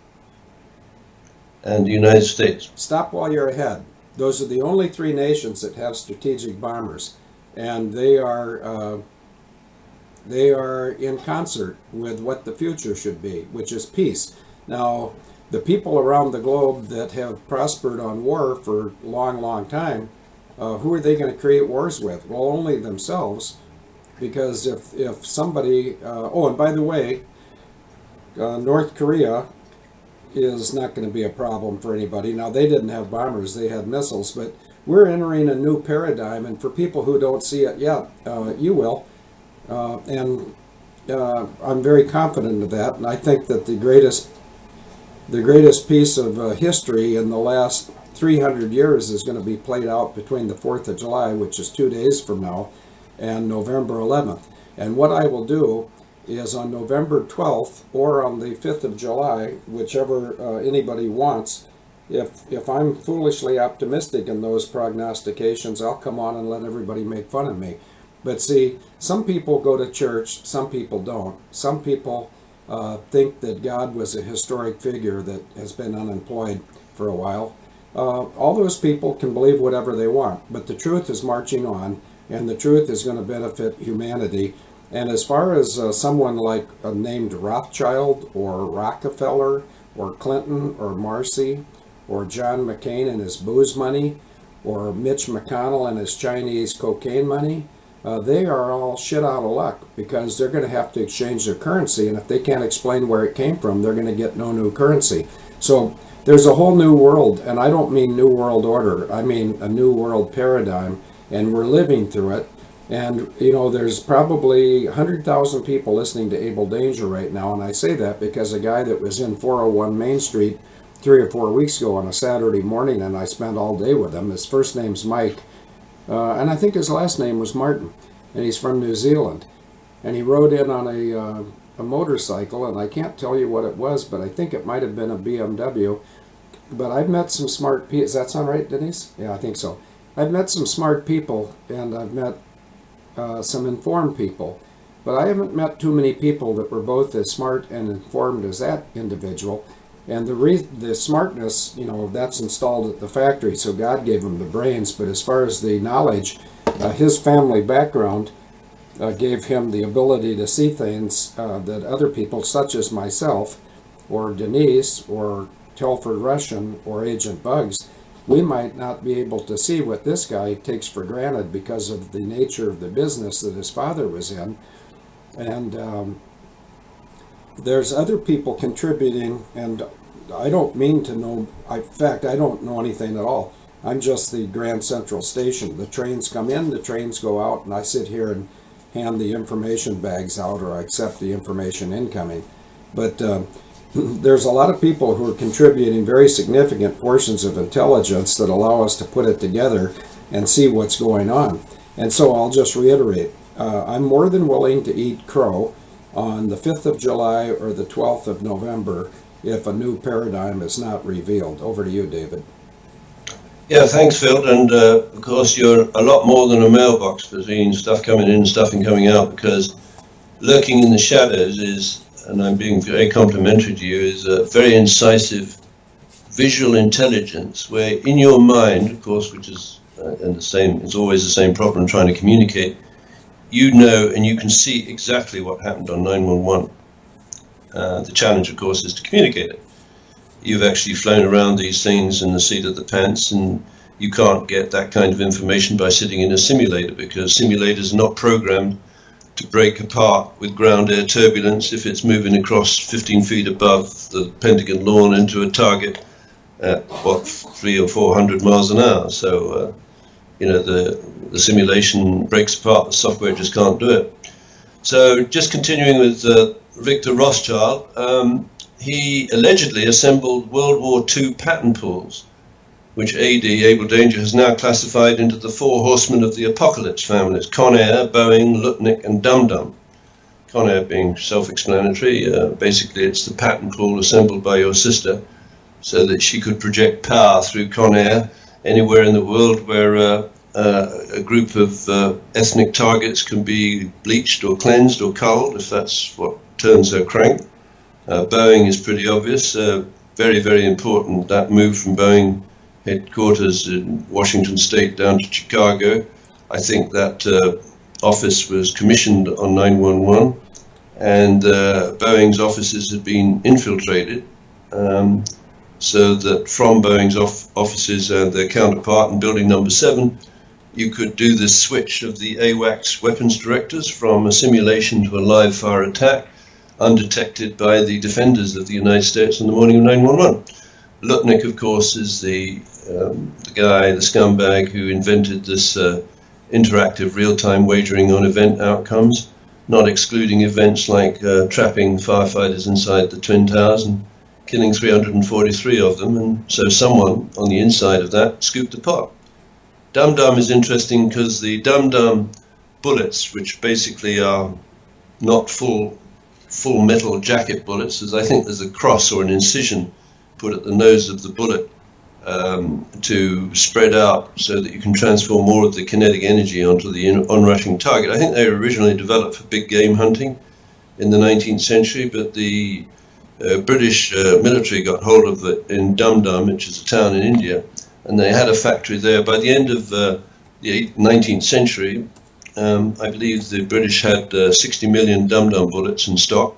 And the United States. Stop while you're ahead. Those are the only 3 nations that have strategic bombers, and they are in concert with what the future should be, which is peace. Now, the people around the globe that have prospered on war for a long, long time, who are they going to create wars with? Well, only themselves, because if somebody... and by the way, North Korea is not going to be a problem for anybody. Now, they didn't have bombers, they had missiles, but we're entering a new paradigm, and for people who don't see it yet, you will. And I'm very confident of that, and I think that the greatest piece of history in the last 300 years is going to be played out between the 4th of July, which is 2 days from now, and November 11th. And what I will do is on November 12th or on the 5th of July, whichever anybody wants, if I'm foolishly optimistic in those prognostications, I'll come on and let everybody make fun of me. But see, some people go to church, some people don't. Some people think that God was a historic figure that has been unemployed for a while. All those people can believe whatever they want, but the truth is marching on, and the truth is going to benefit humanity. And as far as someone like named Rothschild or Rockefeller or Clinton or Marcy or John McCain and his booze money or Mitch McConnell and his Chinese cocaine money, they are all shit out of luck because they're going to have to exchange their currency, and if they can't explain where it came from, they're going to get no new currency. So there's a whole new world, and I don't mean new world order, I mean a new world paradigm, and we're living through it. And, you know, there's probably 100,000 people listening to Abel Danger right now, and I say that because a guy that was in 401 Main Street 3 or 4 weeks ago on a Saturday morning, and I spent all day with him. His first name's Mike, and I think his last name was Martin, and he's from New Zealand. And he rode in on a motorcycle, and I can't tell you what it was, but I think it might have been a BMW. But I've met some smart people. Does that sound right, Denise? Yeah, I think so. I've met some smart people, and I've met some informed people, but I haven't met too many people that were both as smart and informed as that individual. And the smartness, you know, that's installed at the factory, so God gave him the brains. But as far as the knowledge, his family background gave him the ability to see things that other people, such as myself, or Denise, or Telford Russian, or Agent Bugs, we might not be able to see what this guy takes for granted because of the nature of the business that his father was in. And there's other people contributing, and I don't mean to know, in fact, I don't know anything at all. I'm just the Grand Central Station. The trains come in, the trains go out, and I sit here and hand the information bags out, or I accept the information incoming. But there's a lot of people who are contributing very significant portions of intelligence that allow us to put it together and see what's going on. And so I'll just reiterate, I'm more than willing to eat crow on the 5th of July or the 12th of November if a new paradigm is not revealed. Over to you, David. Yeah, thanks, Phil. And of course, you're a lot more than a mailbox between stuff coming in and stuff coming out, because lurking in the shadows is, and I'm being very complimentary to you, is a very incisive visual intelligence where in your mind, of course, which is and it's always the same problem trying to communicate. You know, and you can see exactly what happened on 911. The challenge, of course, is to communicate it. You've actually flown around these things in the seat of the pants, and you can't get that kind of information by sitting in a simulator, because simulators are not programmed to break apart with ground air turbulence if it's moving across 15 feet above the Pentagon lawn into a target at, what, 300 or 400 miles an hour. So, you know, the simulation breaks apart, the software just can't do it. So just continuing with Victor Rothschild, he allegedly assembled World War II patent pools, which AD, Abel Danger, has now classified into the four horsemen of the apocalypse families: Con Air, Boeing, Lutnick, and Dum Dum. Con Air being self-explanatory, basically it's the patent pool assembled by your sister so that she could project power through Con Air anywhere in the world where a group of ethnic targets can be bleached or cleansed or culled, if that's what turns her crank. Boeing is pretty obvious, very, very important, that move from Boeing headquarters in Washington State down to Chicago. I think that office was commissioned on 911, and Boeing's offices have been infiltrated, so that from Boeing's offices and their counterpart in building number 7, you could do this switch of the AWACS weapons directors from a simulation to a live fire attack, undetected by the defenders of the United States on the morning of 911. Lutnick, of course, is the guy, the scumbag, who invented this interactive real-time wagering on event outcomes, not excluding events like trapping firefighters inside the Twin Towers and killing 343 of them, and so someone on the inside of that scooped the pot. Dum Dum is interesting because the Dum Dum bullets, which basically are not full metal jacket bullets, as I think there's a cross or an incision put at the nose of the bullet to spread out so that you can transfer more of the kinetic energy onto the onrushing target. I think they were originally developed for big game hunting in the 19th century, but the British military got hold of it in Dum Dum, which is a town in India, and they had a factory there. By the end of the 19th century, I believe the British had 60 million Dum Dum bullets in stock,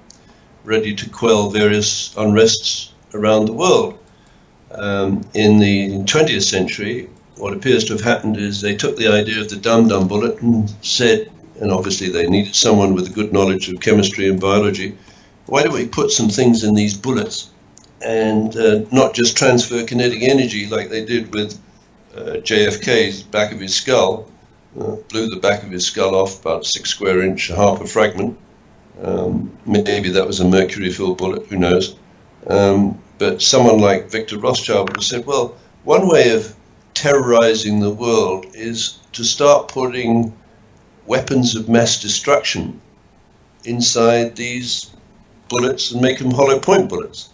ready to quell various unrests around the world. In the 20th century, what appears to have happened is they took the idea of the Dum Dum bullet and said, and obviously they needed someone with a good knowledge of chemistry and biology, why don't we put some things in these bullets and not just transfer kinetic energy like they did with JFK's back of his skull, blew the back of his skull off, about 6 square inch, half a fragment. Maybe that was a mercury-filled bullet, who knows. But someone like Victor Rothschild would have said, well, one way of terrorizing the world is to start putting weapons of mass destruction inside these bullets and make them hollow point bullets.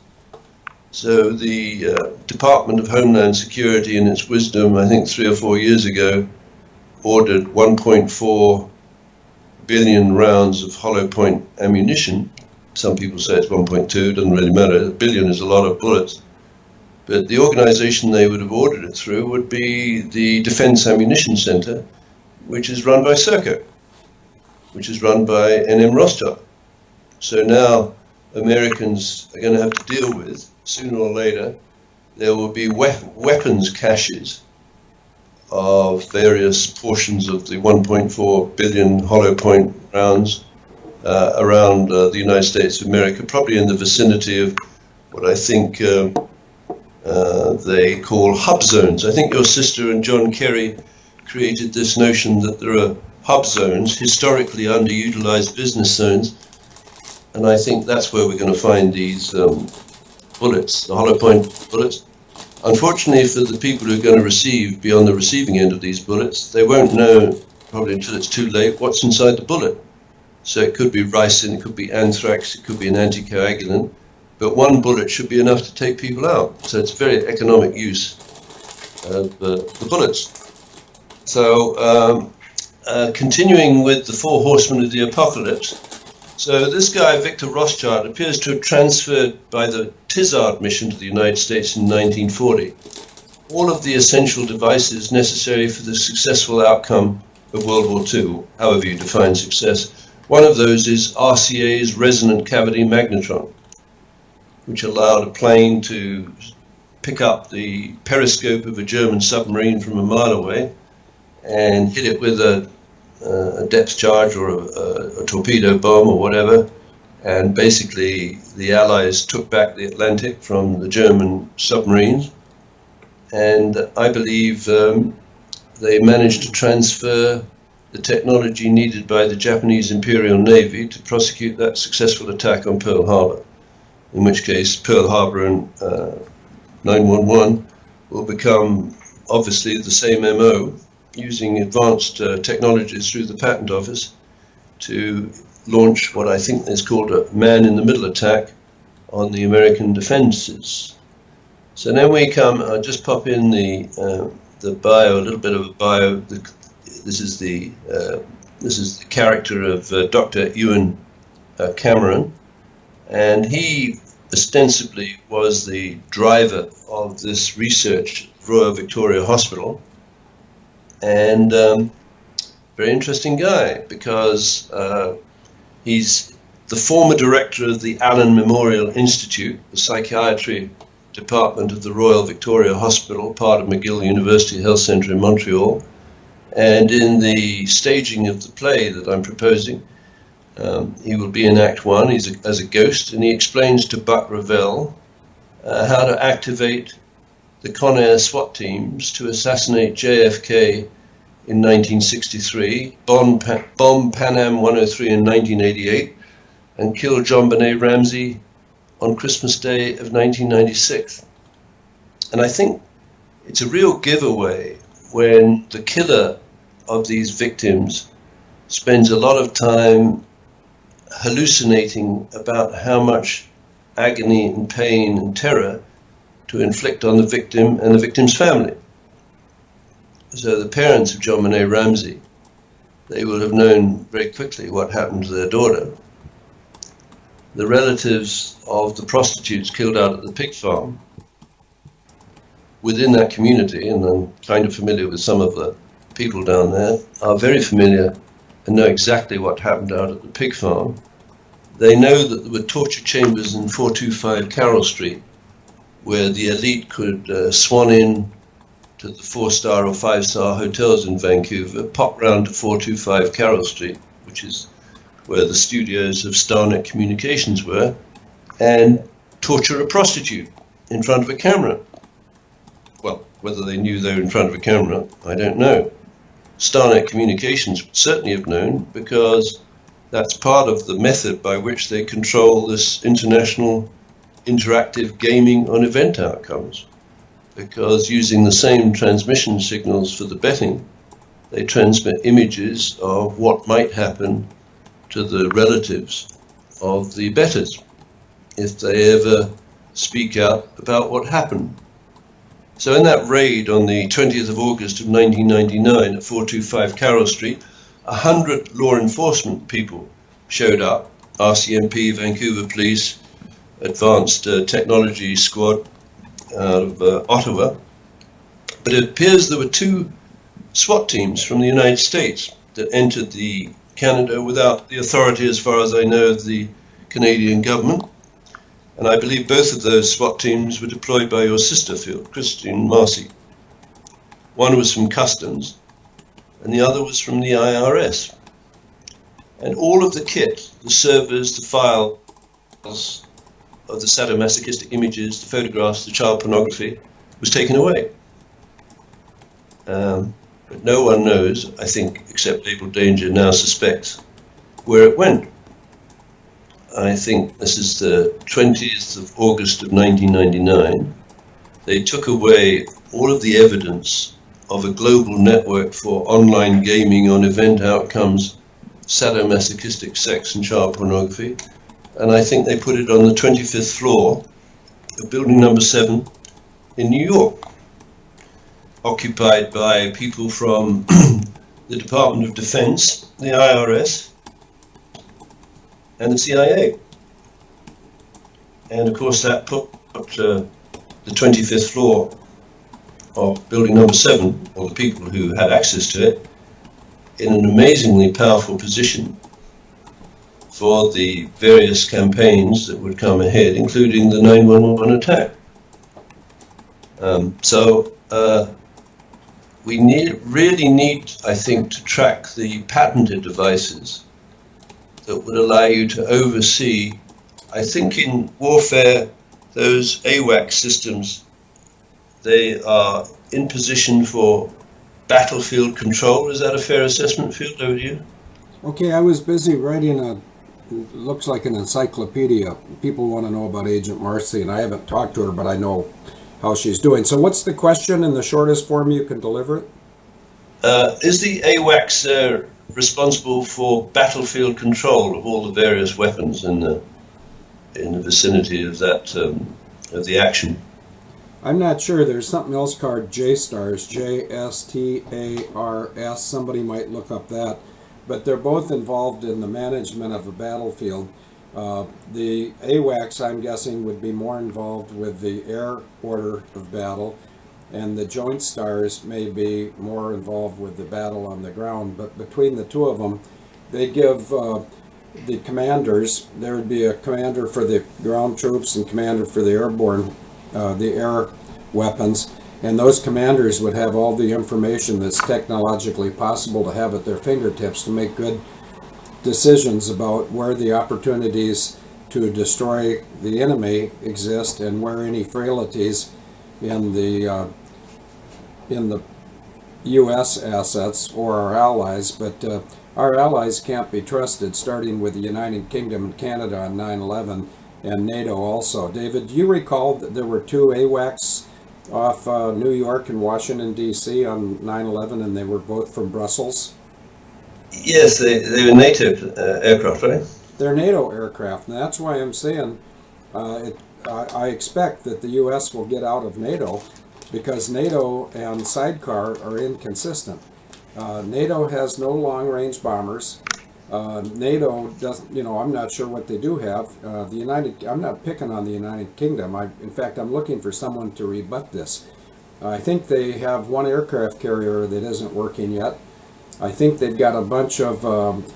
So the Department of Homeland Security, in its wisdom, I think 3 or 4 years ago, ordered 1.4 billion rounds of hollow point ammunition. Some people say it's 1.2, doesn't really matter. A billion is a lot of bullets. But the organization they would have ordered it through would be the Defense Ammunition Center, which is run by Serco, which is run by NM Rothschild. So now Americans are going to have to deal with, sooner or later, there will be weapons caches of various portions of the 1.4 billion hollow point rounds around the United States of America, probably in the vicinity of what I think they call hub zones. I think your sister and John Kerry created this notion that there are hub zones, historically underutilized business zones, and I think that's where we're going to find these bullets, the hollow point bullets. Unfortunately for the people who are going to be on the receiving end of these bullets, they won't know, probably until it's too late, what's inside the bullet. So it could be ricin, it could be anthrax, it could be an anticoagulant, but one bullet should be enough to take people out. So it's very economic use of the bullets. So continuing with the four horsemen of the apocalypse, so this guy, Victor Rothschild, appears to have transferred by the Tizard mission to the United States in 1940. all of the essential devices necessary for the successful outcome of World War II, however you define success. One of those is RCA's resonant cavity magnetron, which allowed a plane to pick up the periscope of a German submarine from a mile away and hit it with a depth charge or a torpedo bomb or whatever. And basically the Allies took back the Atlantic from the German submarines. And I believe they managed to transfer the technology needed by the Japanese Imperial Navy to prosecute that successful attack on Pearl Harbor, in which case Pearl Harbor and 911 will become obviously the same MO, using advanced technologies through the patent office to launch what I think is called a man-in-the-middle attack on the American defenses. So then we come, I'll just pop in the bio, a little bit of a bio. This is the character of Dr. Ewan Cameron, and he ostensibly was the driver of this research at Royal Victoria Hospital, and very interesting guy, because he's the former director of the Allen Memorial Institute, the psychiatry department of the Royal Victoria Hospital, part of McGill University Health Centre in Montreal. And in the staging of the play that I'm proposing, he will be in Act 1 as a ghost, and he explains to Buck Revell how to activate the Con Air SWAT teams to assassinate JFK in 1963, bomb Pan Am 103 in 1988, and kill John Benet Ramsey on Christmas Day of 1996. And I think it's a real giveaway when the killer of these victims spends a lot of time hallucinating about how much agony and pain and terror to inflict on the victim and the victim's family. So the parents of John Benet Ramsey, they will have known very quickly what happened to their daughter. The relatives of the prostitutes killed out at the pig farm within that community, and I'm kind of familiar with some of the people down there, are very familiar and know exactly what happened out at the pig farm. They know that there were torture chambers in 425 Carroll Street where the elite could swan in to the 4-star or 5-star hotels in Vancouver, pop round to 425 Carroll Street, which is where the studios of Starnet Communications were, and torture a prostitute in front of a camera. Well, whether they knew they were in front of a camera, I don't know. Starnet Communications would certainly have known, because that's part of the method by which they control this international interactive gaming on event outcomes. Because using the same transmission signals for the betting, they transmit images of what might happen to the relatives of the bettors if they ever speak out about what happened. So in that raid on the 20th of August of 1999 at 425 Carroll Street, 100 law enforcement people showed up, RCMP, Vancouver Police, Advanced Technology Squad out of Ottawa. But it appears there were 2 SWAT teams from the United States that entered the Canada without the authority, as far as I know, of the Canadian government. And I believe both of those SWAT teams were deployed by your sister field, Christine Marcy. One was from Customs, and the other was from the IRS. And all of the kit, the servers, the files of the sadomasochistic images, the photographs, the child pornography, was taken away. But no one knows, I think, except Abel Danger now suspects, where it went. I think this is the 20th of August of 1999. They took away all of the evidence of a global network for online gaming on event outcomes, sadomasochistic sex and child pornography, and I think they put it on the 25th floor of building number 7 in New York, occupied by people from the Department of Defense, the IRS, and the CIA. And of course that put the 25th floor of Building Number 7, or the people who had access to it, in an amazingly powerful position for the various campaigns that would come ahead, including the 9/11 attack. We really need, I think, to track the patented devices that would allow you to oversee. I think in warfare, those AWACS systems, they are in position for battlefield control. Is that a fair assessment, Field? Over to you. Okay, I was busy writing looks like an encyclopedia. People want to know about Agent Marcy, and I haven't talked to her, but I know how she's doing. So what's the question in the shortest form you can deliver it? Is the AWACS responsible for battlefield control of all the various weapons in the vicinity of that of the action? I'm not sure. There's something else called JSTARS, JSTARS. Somebody might look up that. But they're both involved in the management of a battlefield. The AWACS, I'm guessing, would be more involved with the air order of battle, and the Joint Stars may be more involved with the battle on the ground. But between the two of them, they give the commanders, there would be a commander for the ground troops and commander for the airborne, the air weapons, and those commanders would have all the information that's technologically possible to have at their fingertips to make good decisions about where the opportunities to destroy the enemy exist and where any frailties in the U.S. assets or our allies. But our allies can't be trusted, starting with the United Kingdom and Canada on 9/11 and NATO also. David, do you recall that there were two AWACS off New York and Washington, D.C. on 9/11, and they were both from Brussels? Yes, they were NATO aircraft, right? They're NATO aircraft, and that's why I'm saying I expect that the U.S. will get out of NATO, because NATO and Sidecar are inconsistent. NATO has no long-range bombers. NATO doesn't, I'm not sure what they do have. I'm not picking on the United Kingdom. In fact, I'm looking for someone to rebut this. I think they have one aircraft carrier that isn't working yet. I think they've got a bunch of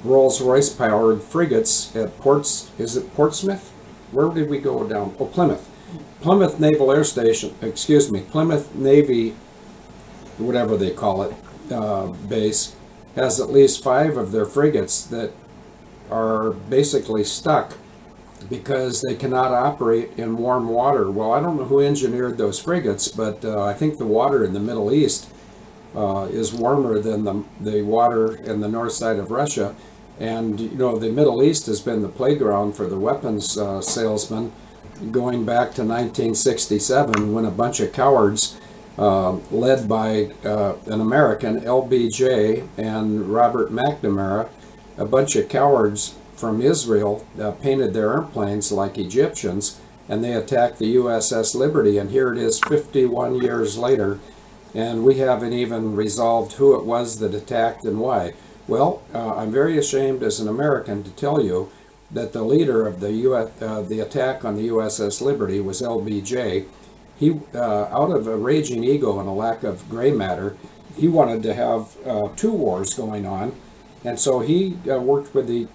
Rolls-Royce powered frigates at Portsmouth? Where did we go down? Oh, Plymouth. Plymouth Naval Air Station, Plymouth Navy, whatever they call it, base, has at least 5 of their frigates that are basically stuck because they cannot operate in warm water. Well, I don't know who engineered those frigates, but I think the water in the Middle East is warmer than the water in the north side of Russia. And, the Middle East has been the playground for the weapons salesmen going back to 1967, when a bunch of cowards led by an American, LBJ, and Robert McNamara, a bunch of cowards from Israel painted their airplanes like Egyptians, and they attacked the USS Liberty. And here it is 51 years later, and we haven't even resolved who it was that attacked and why. Well, I'm very ashamed as an American to tell you that the leader of the attack on the USS Liberty was LBJ. He, out of a raging ego and a lack of gray matter, he wanted to have 2 wars going on, and so he worked with the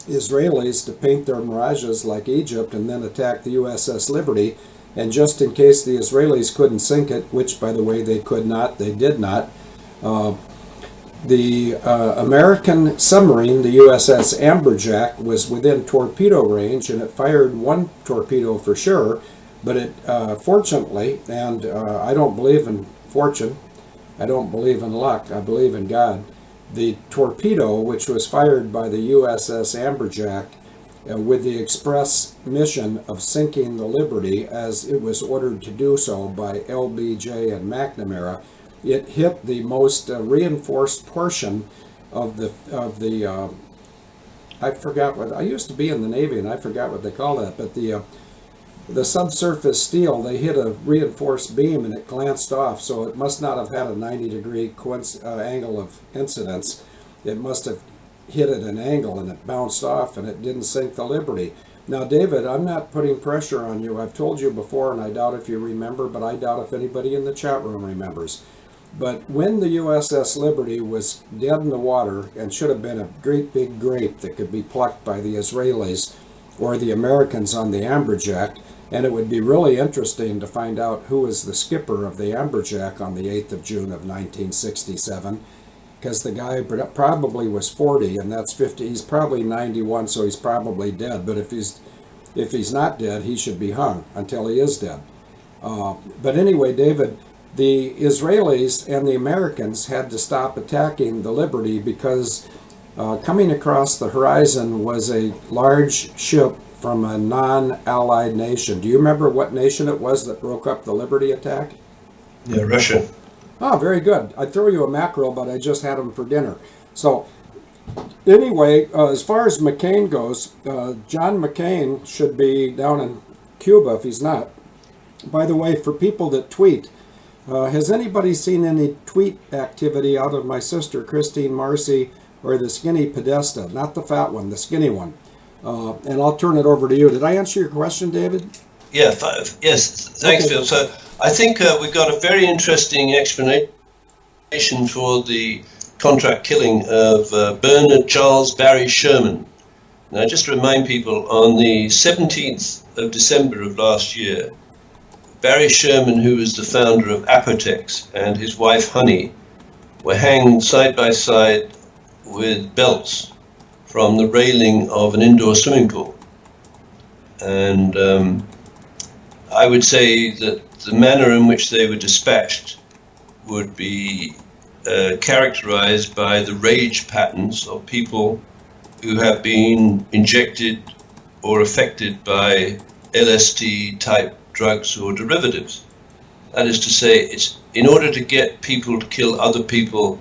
Israelis to paint their mirages like Egypt and then attack the USS Liberty. And just in case the Israelis couldn't sink it, which, by the way, they could not, they did not, the American submarine, the USS Amberjack, was within torpedo range, and it fired 1 torpedo for sure. But it, fortunately, and I don't believe in fortune, I don't believe in luck, I believe in God, the torpedo, which was fired by the USS Amberjack with the express mission of sinking the Liberty, as it was ordered to do so by LBJ and McNamara, it hit the most reinforced portion of the I forgot what, I used to be in the Navy and I forgot what they call that, but the subsurface steel, they hit a reinforced beam and it glanced off, so it must not have had a 90-degree angle of incidence. It must have hit at an angle and it bounced off and it didn't sink the Liberty. Now, David, I'm not putting pressure on you. I've told you before, and I doubt if you remember, but I doubt if anybody in the chat room remembers. But when the USS Liberty was dead in the water and should have been a great big grape that could be plucked by the Israelis or the Americans on the Amberjack, and it would be really interesting to find out who was the skipper of the Amberjack on the 8th of June of 1967, because the guy probably was 40 and that's 50. He's probably 91, so he's probably dead. But if he's not dead, he should be hung until he is dead. But anyway, David, the Israelis and the Americans had to stop attacking the Liberty because coming across the horizon was a large ship from a non-allied nation. Do you remember what nation it was that broke up the Liberty attack? Yeah, Russia. Oh, very good. I'd throw you a mackerel, but I just had them for dinner. So anyway, as far as McCain goes, John McCain should be down in Cuba if he's not. By the way, for people that tweet, has anybody seen any tweet activity out of my sister Christine Marcy or the skinny Podesta? Not the fat one, the skinny one. And I'll turn it over to you. Did I answer your question, David? Yeah, yes, thanks, Okay. Phil. So I think we've got a very interesting explanation for the contract killing of Bernard Charles Barry Sherman. Now, just to remind people, on the 17th of December of last year, Barry Sherman, who was the founder of Apotex, and his wife Honey were hanged side by side with belts from the railing of an indoor swimming pool. And I would say that the manner in which they were dispatched would be characterized by the rage patterns of people who have been injected or affected by LSD type drugs or derivatives. That is to say, it's in order to get people to kill other people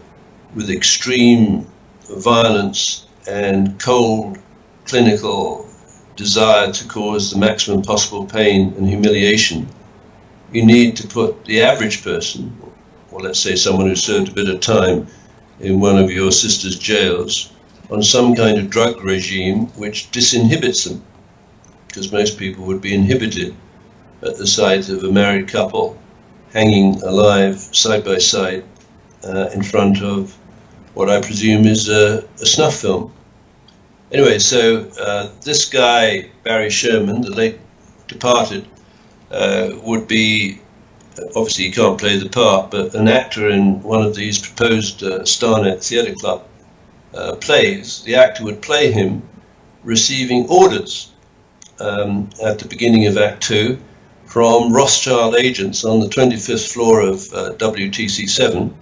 with extreme violence and cold clinical desire to cause the maximum possible pain and humiliation, you need to put the average person, or let's say someone who served a bit of time in one of your sister's jails, on some kind of drug regime which disinhibits them, because most people would be inhibited at the sight of a married couple hanging alive side by side in front of what I presume is a snuff film. Anyway, so this guy, Barry Sherman, the late departed, would be, obviously he can't play the part, but an actor in one of these proposed Starnet Theatre Club plays. The actor would play him receiving orders at the beginning of Act 2 from Rothschild agents on the 25th floor of WTC 7,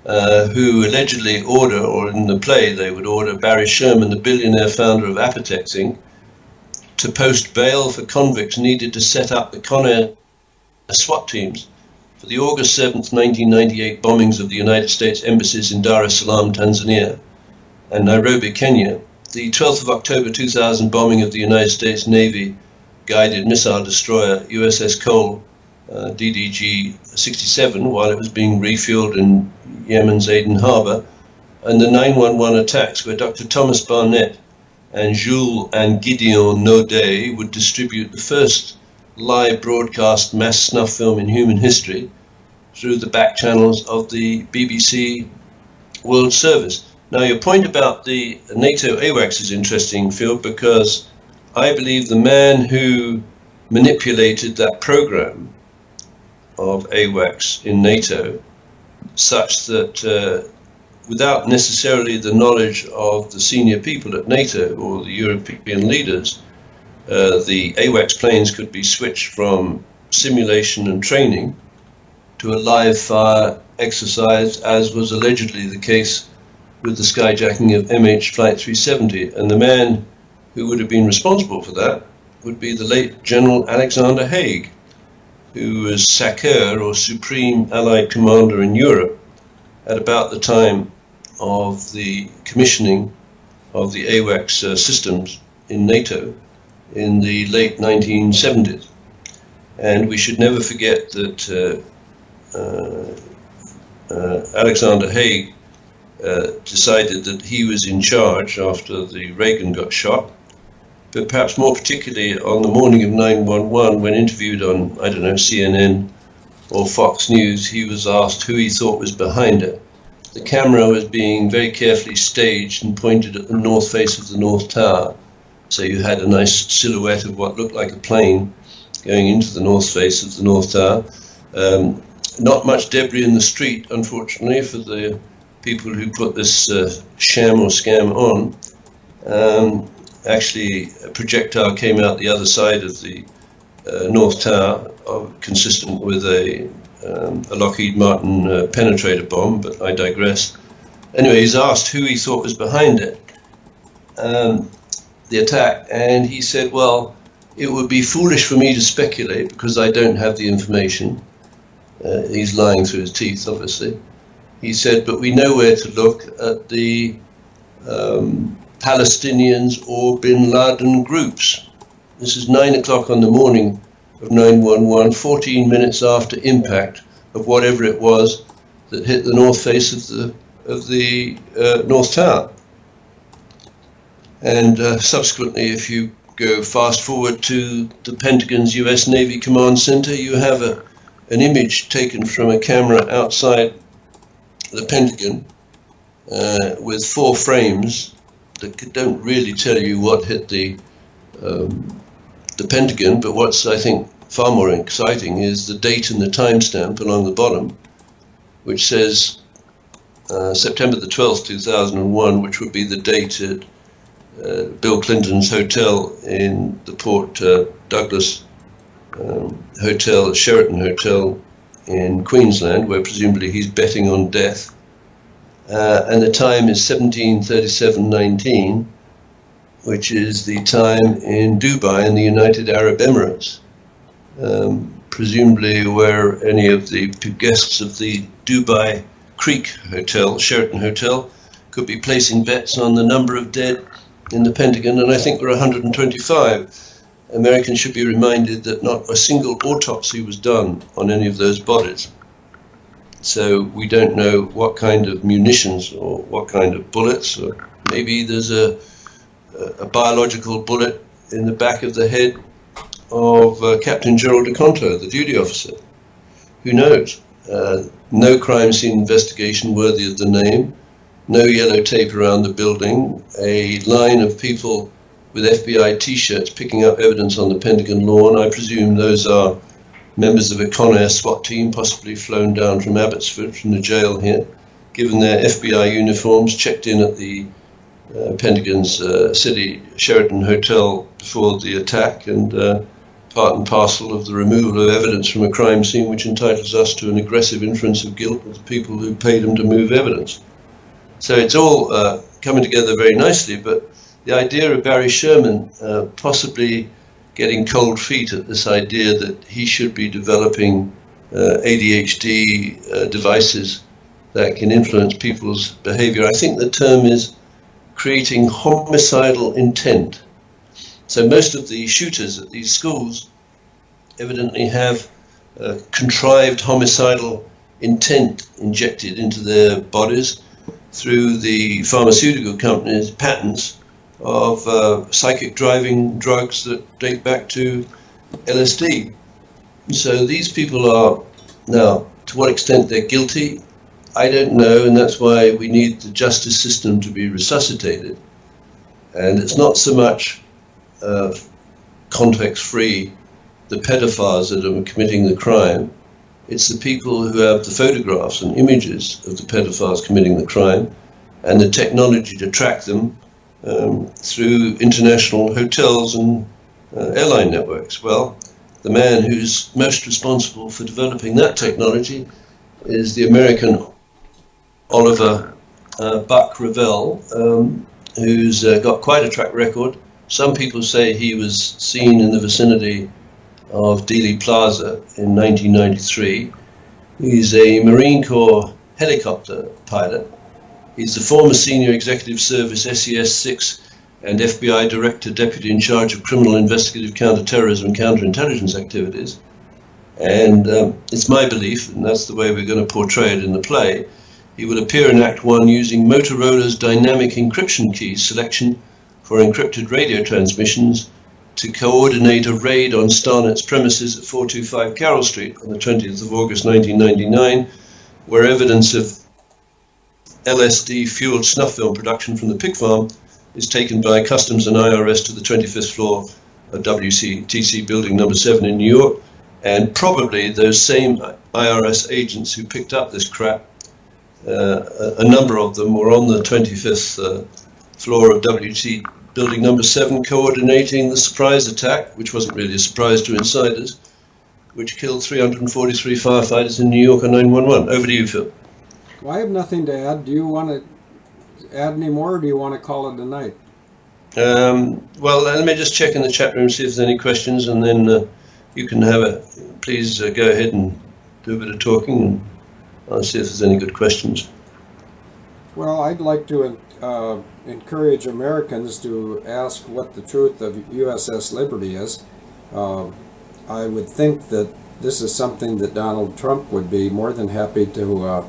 who allegedly order, or in the play they would order, Barry Sherman, the billionaire founder of Apotex Inc., to post bail for convicts needed to set up the Con Air SWAT teams for the August 7th, 1998 bombings of the United States embassies in Dar es Salaam, Tanzania, and Nairobi, Kenya, the 12th of October 2000 bombing of the United States Navy guided missile destroyer USS Cole, DDG-67, while it was being refueled in Yemen's Aden Harbor, and the 9/11 attacks where Dr. Thomas Barnett and Jules and Gideon Naudet would distribute the first live broadcast mass snuff film in human history through the back channels of the BBC World Service. Now, your point about the NATO AWACS is interesting, Phil, because I believe the man who manipulated that program of AWACS in NATO, such that without necessarily the knowledge of the senior people at NATO or the European leaders, the AWACS planes could be switched from simulation and training to a live fire exercise, as was allegedly the case with the skyjacking of MH Flight 370. And the man who would have been responsible for that would be the late General Alexander Haig, who was SACEUR, or Supreme Allied Commander in Europe, at about the time of the commissioning of the AWACS systems in NATO in the late 1970s. And we should never forget that Alexander Haig decided that he was in charge after the Reagan got shot. But perhaps more particularly on the morning of 9/11, when interviewed on, I don't know, CNN or Fox News, he was asked who he thought was behind it. The camera was being very carefully staged and pointed at the north face of the North Tower. So you had a nice silhouette of what looked like a plane going into the north face of the North Tower. Not much debris in the street, unfortunately, for the people who put this sham or scam on. Actually, a projectile came out the other side of the North Tower, consistent with a Lockheed Martin penetrator bomb, but I digress. Anyway, he's asked who he thought was behind it, the attack, and he said, well, it would be foolish for me to speculate because I don't have the information. He's lying through his teeth, obviously. He said, but we know where to look at the Palestinians or bin Laden groups. This is 9 o'clock on the morning of 9/11, 14 minutes after impact of whatever it was that hit the north face of the North Tower. And subsequently, if you go fast forward to the Pentagon's US Navy Command Center, you have an image taken from a camera outside the Pentagon with 4 frames that don't really tell you what hit the Pentagon, but what's, I think, far more exciting is the date and the timestamp along the bottom, which says September the 12th, 2001, which would be the date at Bill Clinton's hotel in the Port Douglas Hotel, Sheraton Hotel in Queensland, where presumably he's betting on death. And the time is 17:37:19, which is the time in Dubai in the United Arab Emirates, presumably where any of the guests of the Dubai Creek Hotel, Sheraton Hotel, could be placing bets on the number of dead in the Pentagon, and I think there are 125. Americans should be reminded that not a single autopsy was done on any of those bodies. So we don't know what kind of munitions or what kind of bullets, or maybe there's a biological bullet in the back of the head of Captain Gerald DeConto, the duty officer. Who knows? No crime scene investigation worthy of the name, no yellow tape around the building, a line of people with FBI t-shirts picking up evidence on the Pentagon lawn. I presume those are members of a Con Air SWAT team, possibly flown down from Abbotsford, from the jail here, given their FBI uniforms, checked in at the Pentagon's City Sheraton Hotel before the attack, and part and parcel of the removal of evidence from a crime scene, which entitles us to an aggressive inference of guilt of the people who paid them to move evidence. So it's all coming together very nicely, but the idea of Barry Sherman possibly getting cold feet at this idea that he should be developing ADHD devices that can influence people's behavior. I think the term is creating homicidal intent. So most of the shooters at these schools evidently have contrived homicidal intent injected into their bodies through the pharmaceutical companies' patents of psychic driving drugs that date back to LSD. So these people are, now, to what extent they're guilty, I don't know, and that's why we need the justice system to be resuscitated. And it's not so much context-free, the pedophiles that are committing the crime. It's the people who have the photographs and images of the pedophiles committing the crime and the technology to track them through international hotels and airline networks. Well, the man who's most responsible for developing that technology is the American Oliver Buck Revell, who's got quite a track record. Some people say he was seen in the vicinity of Dealey Plaza in 1993. He's a Marine Corps helicopter pilot. He's the former Senior Executive Service SES-6 and FBI Director Deputy in charge of Criminal Investigative Counterterrorism and Counterintelligence Activities. And it's my belief, and that's the way we're going to portray it in the play, He will appear in Act 1 using Motorola's dynamic encryption key selection for encrypted radio transmissions to coordinate a raid on Starnet's premises at 425 Carroll Street on the 20th of August 1999, where evidence of LSD-fueled snuff film production from the pig farm is taken by Customs and IRS to the 25th floor of WTC Building Number 7 in New York, and probably those same IRS agents who picked up this crap, a number of them were on the 25th floor of WTC Building Number 7 coordinating the surprise attack, which wasn't really a surprise to insiders, which killed 343 firefighters in New York on 911. Over to you, Phil. Well, I have nothing to add. Do you want to add any more, or do you want to call it a night? Well, let me just check in the chat room, see if there's any questions, and then you can have a... Please go ahead and do a bit of talking, and I'll see if there's any good questions. Well, I'd like to encourage Americans to ask what the truth of USS Liberty is. I would think that this is something that Donald Trump would be more than happy to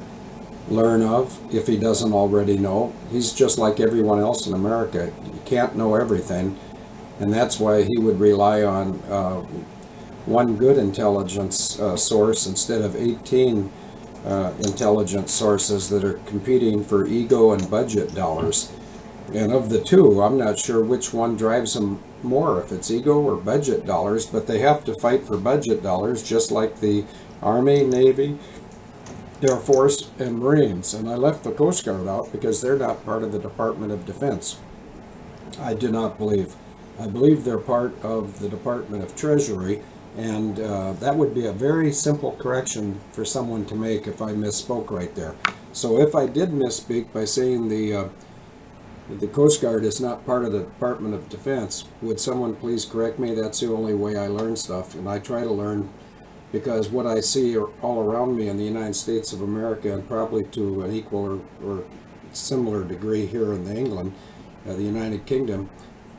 learn of, if he doesn't already know. He's just like everyone else in America. You can't know everything, and that's why he would rely on one good intelligence source instead of 18 intelligence sources that are competing for ego and budget dollars. And of the two, I'm not sure which one drives them more, if it's ego or budget dollars, but they have to fight for budget dollars just like the Army, Navy, Air Force, and Marines. And I left the Coast Guard out because they're not part of the Department of Defense. I do not believe. I believe they're part of the Department of Treasury, and that would be a very simple correction for someone to make if I misspoke right there. So if I did misspeak by saying the Coast Guard is not part of the Department of Defense, would someone please correct me? That's the only way I learn stuff, and I try to learn because what I see all around me in the United States of America, and probably to an equal or similar degree here in England, the United Kingdom,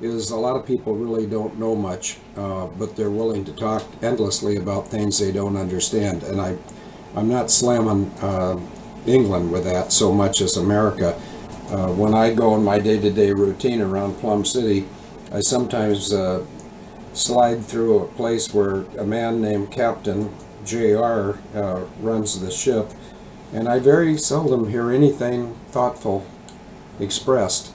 is a lot of people really don't know much, but they're willing to talk endlessly about things they don't understand. And I'm not slamming England with that so much as America. When I go in my day-to-day routine around Plum City, I sometimes slide through a place where a man named Captain JR runs the ship, and I very seldom hear anything thoughtful expressed.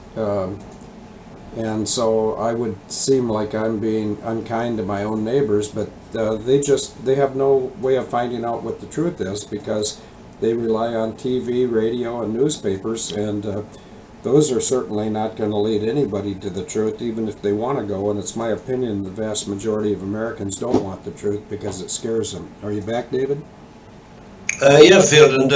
And so I would seem like I'm being unkind to my own neighbors, but they have no way of finding out what the truth is because they rely on TV, radio, and newspapers, and those are certainly not going to lead anybody to the truth, even if they want to go. And it's my opinion the vast majority of Americans don't want the truth because it scares them. Are you back, David? Yeah, Phil, and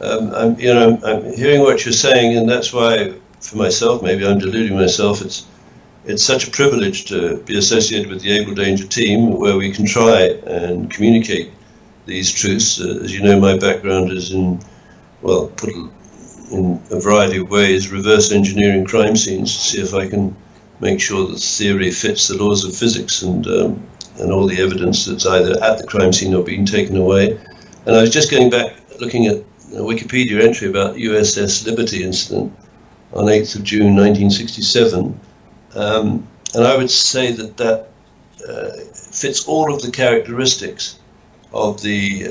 I'm hearing what you're saying, and that's why, for myself, maybe I'm deluding myself, it's such a privilege to be associated with the Able Danger team, where we can try and communicate these truths. As you know, my background is in, well, put in a variety of ways, reverse engineering crime scenes to see if I can make sure that the theory fits the laws of physics and all the evidence that's either at the crime scene or being taken away. And I was just going back, looking at a Wikipedia entry about USS Liberty incident on 8th of June 1967, and I would say that fits all of the characteristics of the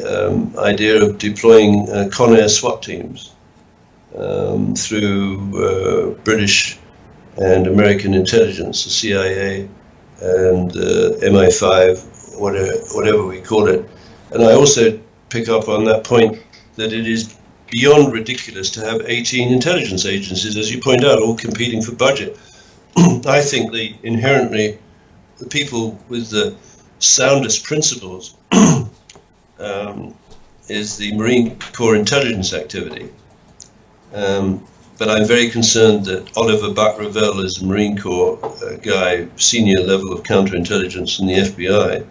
idea of deploying Con Air SWAT teams through British and American intelligence, the CIA and MI5, whatever we call it. And I also pick up on that point that it is beyond ridiculous to have 18 intelligence agencies, as you point out, all competing for budget. I think inherently the people with the soundest principles is the Marine Corps intelligence activity. But I'm very concerned that Oliver Buck-Revell is a Marine Corps guy, senior level of counterintelligence in the FBI,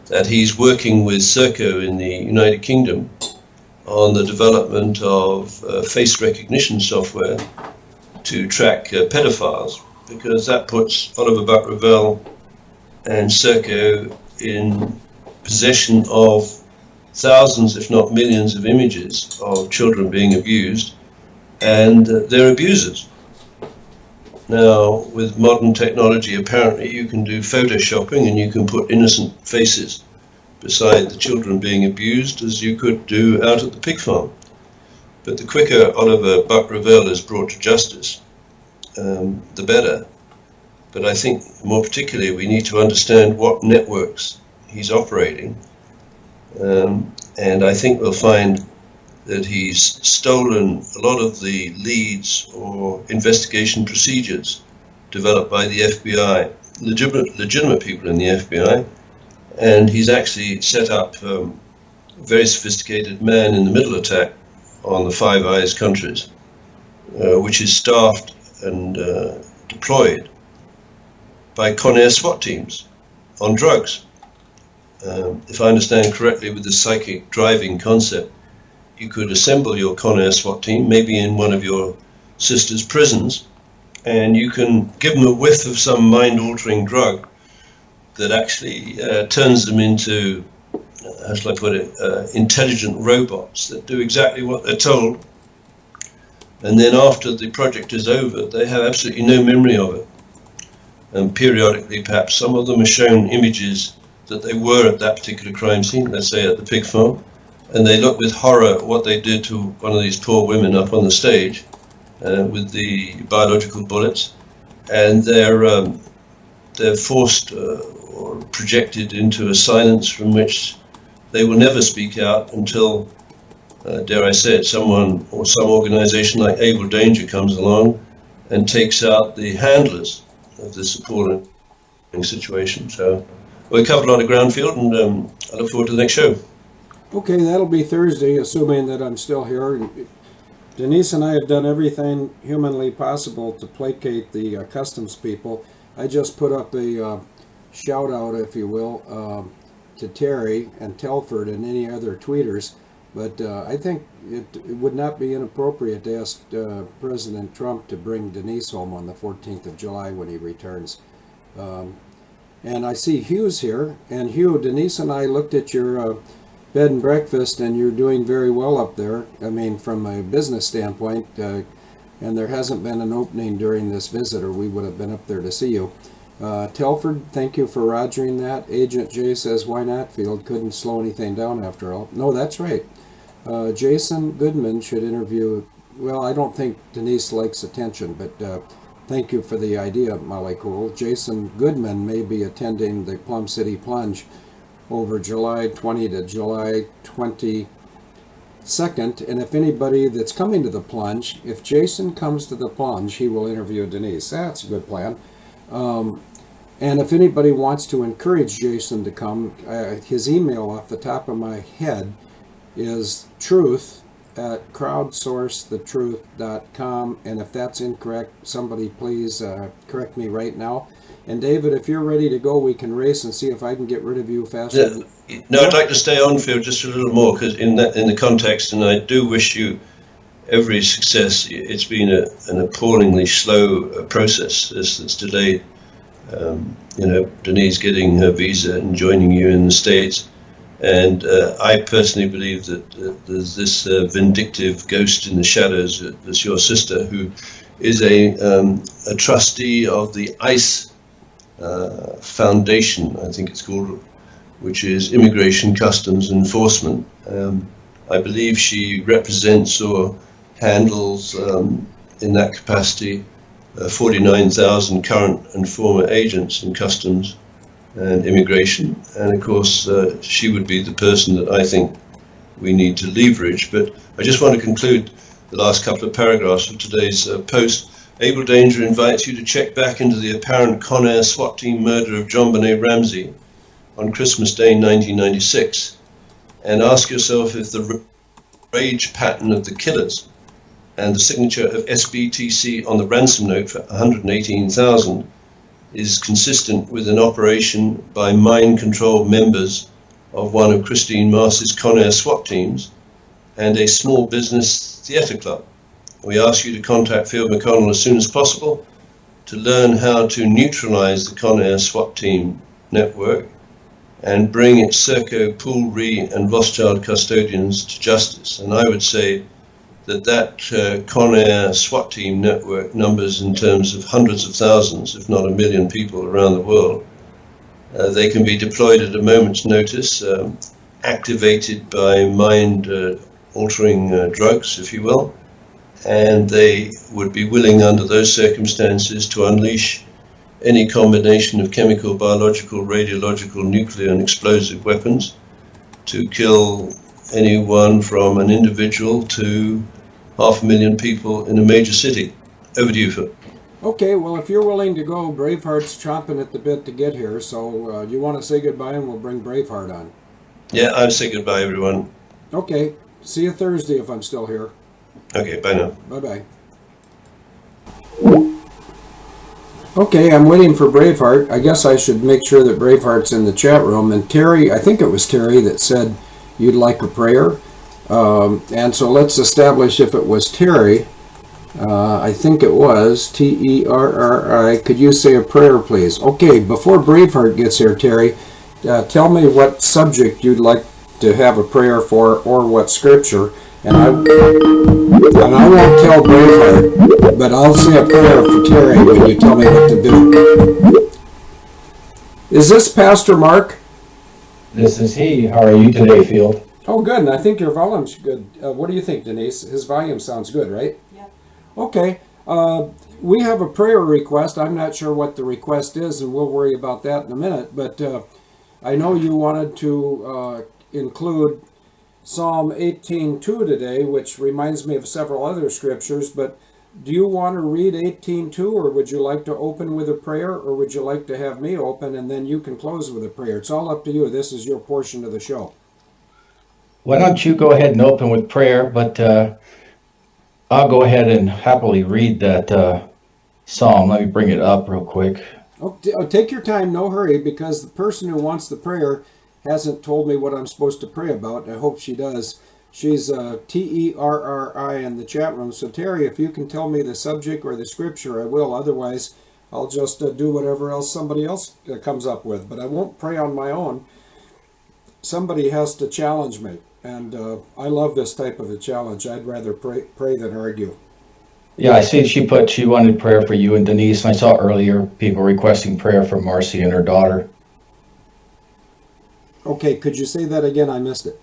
that he's working with Serco in the United Kingdom on the development of face recognition software to track pedophiles, because that puts Oliver Buck-Revell and Serco in possession of thousands, if not millions, of images of children being abused and their abusers. Now, with modern technology, apparently you can do photoshopping and you can put innocent faces beside the children being abused as you could do out at the pig farm. But the quicker Oliver Buck-Revel is brought to justice, the better. But I think more particularly we need to understand what networks he's operating. And I think we'll find that he's stolen a lot of the leads or investigation procedures developed by the FBI, legitimate people in the FBI, and he's actually set up a very sophisticated man-in-the-middle attack on the Five Eyes countries, which is staffed and deployed by Con Air SWAT teams on drugs. If I understand correctly, with the psychic driving concept, you could assemble your Con Air SWAT team, maybe in one of your sister's prisons, and you can give them a whiff of some mind-altering drug that actually turns them into, how shall I put it, intelligent robots that do exactly what they're told. And then after the project is over, they have absolutely no memory of it. And periodically, perhaps, some of them are shown images that they were at that particular crime scene, let's say at the pig farm, and they look with horror at what they did to one of these poor women up on the stage with the biological bullets, and they're forced or projected into a silence from which they will never speak out until, dare I say it, someone or some organization like Abel Danger comes along and takes out the handlers of this appalling situation. So we covered a lot of ground field, and I look forward to the next show. Okay, that'll be Thursday, assuming that I'm still here. Denise and I have done everything humanly possible to placate the customs people. I just put up a shout out, if you will, to Terry and Telford and any other tweeters, but I think it would not be inappropriate to ask President Trump to bring Denise home on the 14th of July when he returns. And I see Hugh's here, and Hugh, Denise and I looked at your bed and breakfast, and you're doing very well up there. I mean, from a business standpoint, and there hasn't been an opening during this visit, or we would have been up there to see you. Telford, thank you for rogering that. Agent J says, why not? Field couldn't slow anything down after all. No, that's right. Jason Goodman should interview. Well, I don't think Denise likes attention, but thank you for the idea, Molly Cool. Jason Goodman may be attending the Plum City Plunge over July 20 to July 22nd, and if anybody that's coming to the plunge, if Jason comes to the plunge, he will interview Denise. That's a good plan. And if anybody wants to encourage Jason to come, his email off the top of my head is truth@crowdsourcethetruth.com, and if that's incorrect, somebody please correct me right now. And David, if you're ready to go, we can race and see if I can get rid of you faster. Yeah. No, I'd like to stay on, Phil, just a little more, because in the context, and I do wish you every success. It's been an appallingly slow process that's delayed. Denise getting her visa and joining you in the States. And I personally believe that there's this vindictive ghost in the shadows that's your sister, who is a trustee of the ICE Foundation, I think it's called, which is Immigration Customs Enforcement. I believe she represents or handles in that capacity 49,000 current and former agents in customs and immigration, and of course she would be the person that I think we need to leverage. But I just want to conclude the last couple of paragraphs of today's post. Abel Danger invites you to check back into the apparent Con Air SWAT team murder of John Benet Ramsey on Christmas Day 1996 and ask yourself if the rage pattern of the killers and the signature of SBTC on the ransom note for 118,000 is consistent with an operation by mind-controlled members of one of Christine Mars's Con Air SWAT teams and a small business theatre club. We ask you to contact Field McConnell as soon as possible to learn how to neutralize the Con Air SWAT team network and bring its Serco, Pool, Re and Rothschild custodians to justice. And I would say that Con Air SWAT team network numbers in terms of hundreds of thousands, if not a million people around the world. They can be deployed at a moment's notice, activated by mind-altering drugs, if you will, and they would be willing under those circumstances to unleash any combination of chemical, biological, radiological, nuclear and explosive weapons to kill anyone from an individual to 500,000 people in a major city. Over to you, Phil. Okay, well, if you're willing to go, Braveheart's chomping at the bit to get here, so you want to say goodbye and we'll bring Braveheart on. Yeah, I'll say goodbye, everyone. Okay, see you Thursday if I'm still here. Okay, bye now. Bye-bye. Okay, I'm waiting for Braveheart. I guess I should make sure that Braveheart's in the chat room. And Terry, I think it was Terry that said you'd like a prayer. And so let's establish if it was Terry. I think it was Terri. Could you say a prayer, please? Okay, before Braveheart gets here, Terry, tell me what subject you'd like to have a prayer for, or what scripture. And I won't tell Braveheart, but I'll say a prayer for Terry when you tell me what to do. Is this Pastor Mark? This is he. How are you today, Field? Oh, good. And I think your volume's good. What do you think, Denise? His volume sounds good, right? Yeah. Okay. We have a prayer request. I'm not sure what the request is, and we'll worry about that in a minute. But I know you wanted to include Psalm 18:2 today, which reminds me of several other scriptures. But do you want to read 18:2, or would you like to open with a prayer, or would you like to have me open and then you can close with a prayer? It's all up to you. This is your portion of the show. Why don't you go ahead and open with prayer, but I'll go ahead and happily read that psalm. Let me bring it up real quick. Take your time, no hurry, because the person who wants the prayer hasn't told me what I'm supposed to pray about. I hope she does. She's Terri in the chat room. So Terry, if you can tell me the subject or the scripture, I will. Otherwise, I'll just do whatever else somebody else comes up with. But I won't pray on my own. Somebody has to challenge me. And I love this type of a challenge. I'd rather pray than argue. Yeah, I see she wanted prayer for you and Denise. And I saw earlier people requesting prayer for Marcy and her daughter. Okay, could you say that again? I missed it.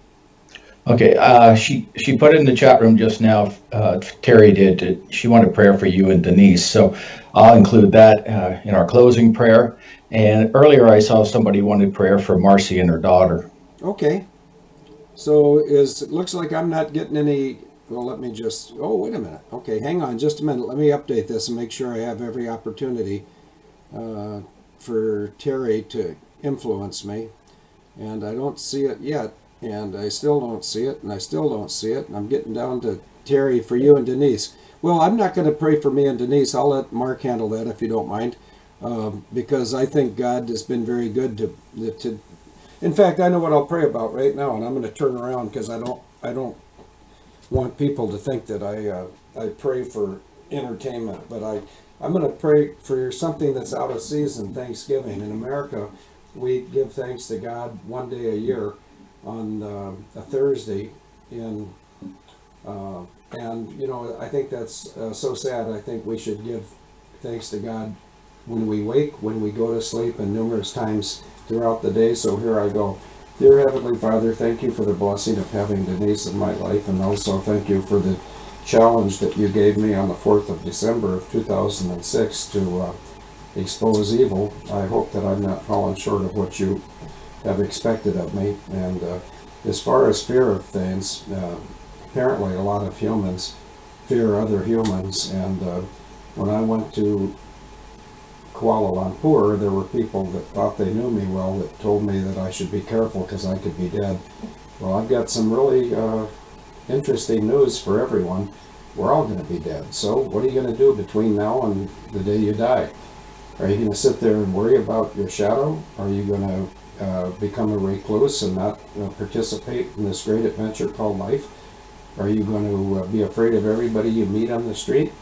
Okay, she put it in the chat room just now. Terry did. She wanted prayer for you and Denise. So I'll include that in our closing prayer. And earlier I saw somebody wanted prayer for Marcy and her daughter. Okay. So it looks like I'm not getting any. Well, let me just. Oh, wait a minute. Okay, hang on just a minute. Let me update this and make sure I have every opportunity for Terry to influence me. And I don't see it yet, and I still don't see it, and I still don't see it, and I'm getting down to Terry for you and Denise. Well, I'm not going to pray for me and Denise. I'll let Mark handle that if you don't mind, because I think God has been very good to. In fact, I know what I'll pray about right now, and I'm going to turn around because I don't want people to think that I pray for entertainment, but I'm going to pray for something that's out of season, Thanksgiving. In America, we give thanks to God one day a year on a Thursday, and I think that's so sad. I think we should give thanks to God when we wake, when we go to sleep, and numerous times throughout the day. So here I go. Dear Heavenly Father, thank you for the blessing of having Denise in my life, and also thank you for the challenge that you gave me on the 4th of December of 2006 to expose evil. I hope that I'm not falling short of what you have expected of me. And as far as fear of things, apparently a lot of humans fear other humans. And when I went to Kuala Lumpur, there were people that thought they knew me well that told me that I should be careful because I could be dead. Well, I've got some really interesting news for everyone. We're all going to be dead. So what are you going to do between now and the day you die? Are you going to sit there and worry about your shadow? Are you going to become a recluse and not participate in this great adventure called life? Are you going to be afraid of everybody you meet on the street?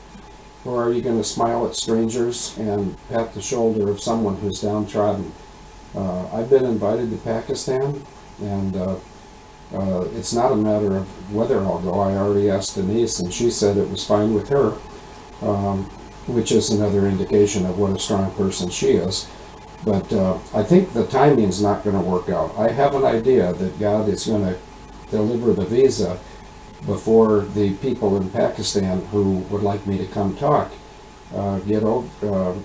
Or are you going to smile at strangers and pat the shoulder of someone who's downtrodden? I've been invited to Pakistan, and it's not a matter of whether I'll go. I already asked Denise, and she said it was fine with her, which is another indication of what a strong person she is. But I think the timing's not going to work out. I have an idea that God is going to deliver the visa before the people in Pakistan who would like me to come talk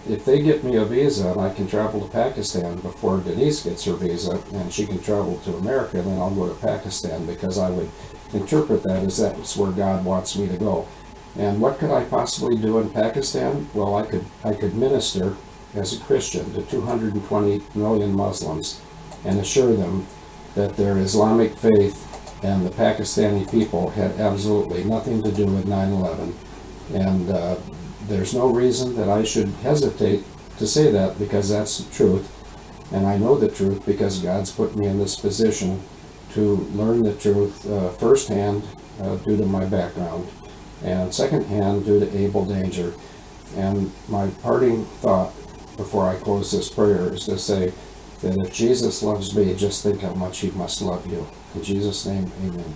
if they get me a visa and I can travel to Pakistan before Denise gets her visa and she can travel to America, then I'll go to Pakistan, because I would interpret that as that's where God wants me to go. And what could I possibly do in Pakistan? Well, I could minister as a Christian to 220 million Muslims and assure them that their Islamic faith and the Pakistani people had absolutely nothing to do with 9/11. And there's no reason that I should hesitate to say that, because that's the truth. And I know the truth because God's put me in this position to learn the truth firsthand due to my background, and secondhand due to Abel danger. And my parting thought before I close this prayer is to say that if Jesus loves me, just think how much he must love you. In Jesus' name, amen.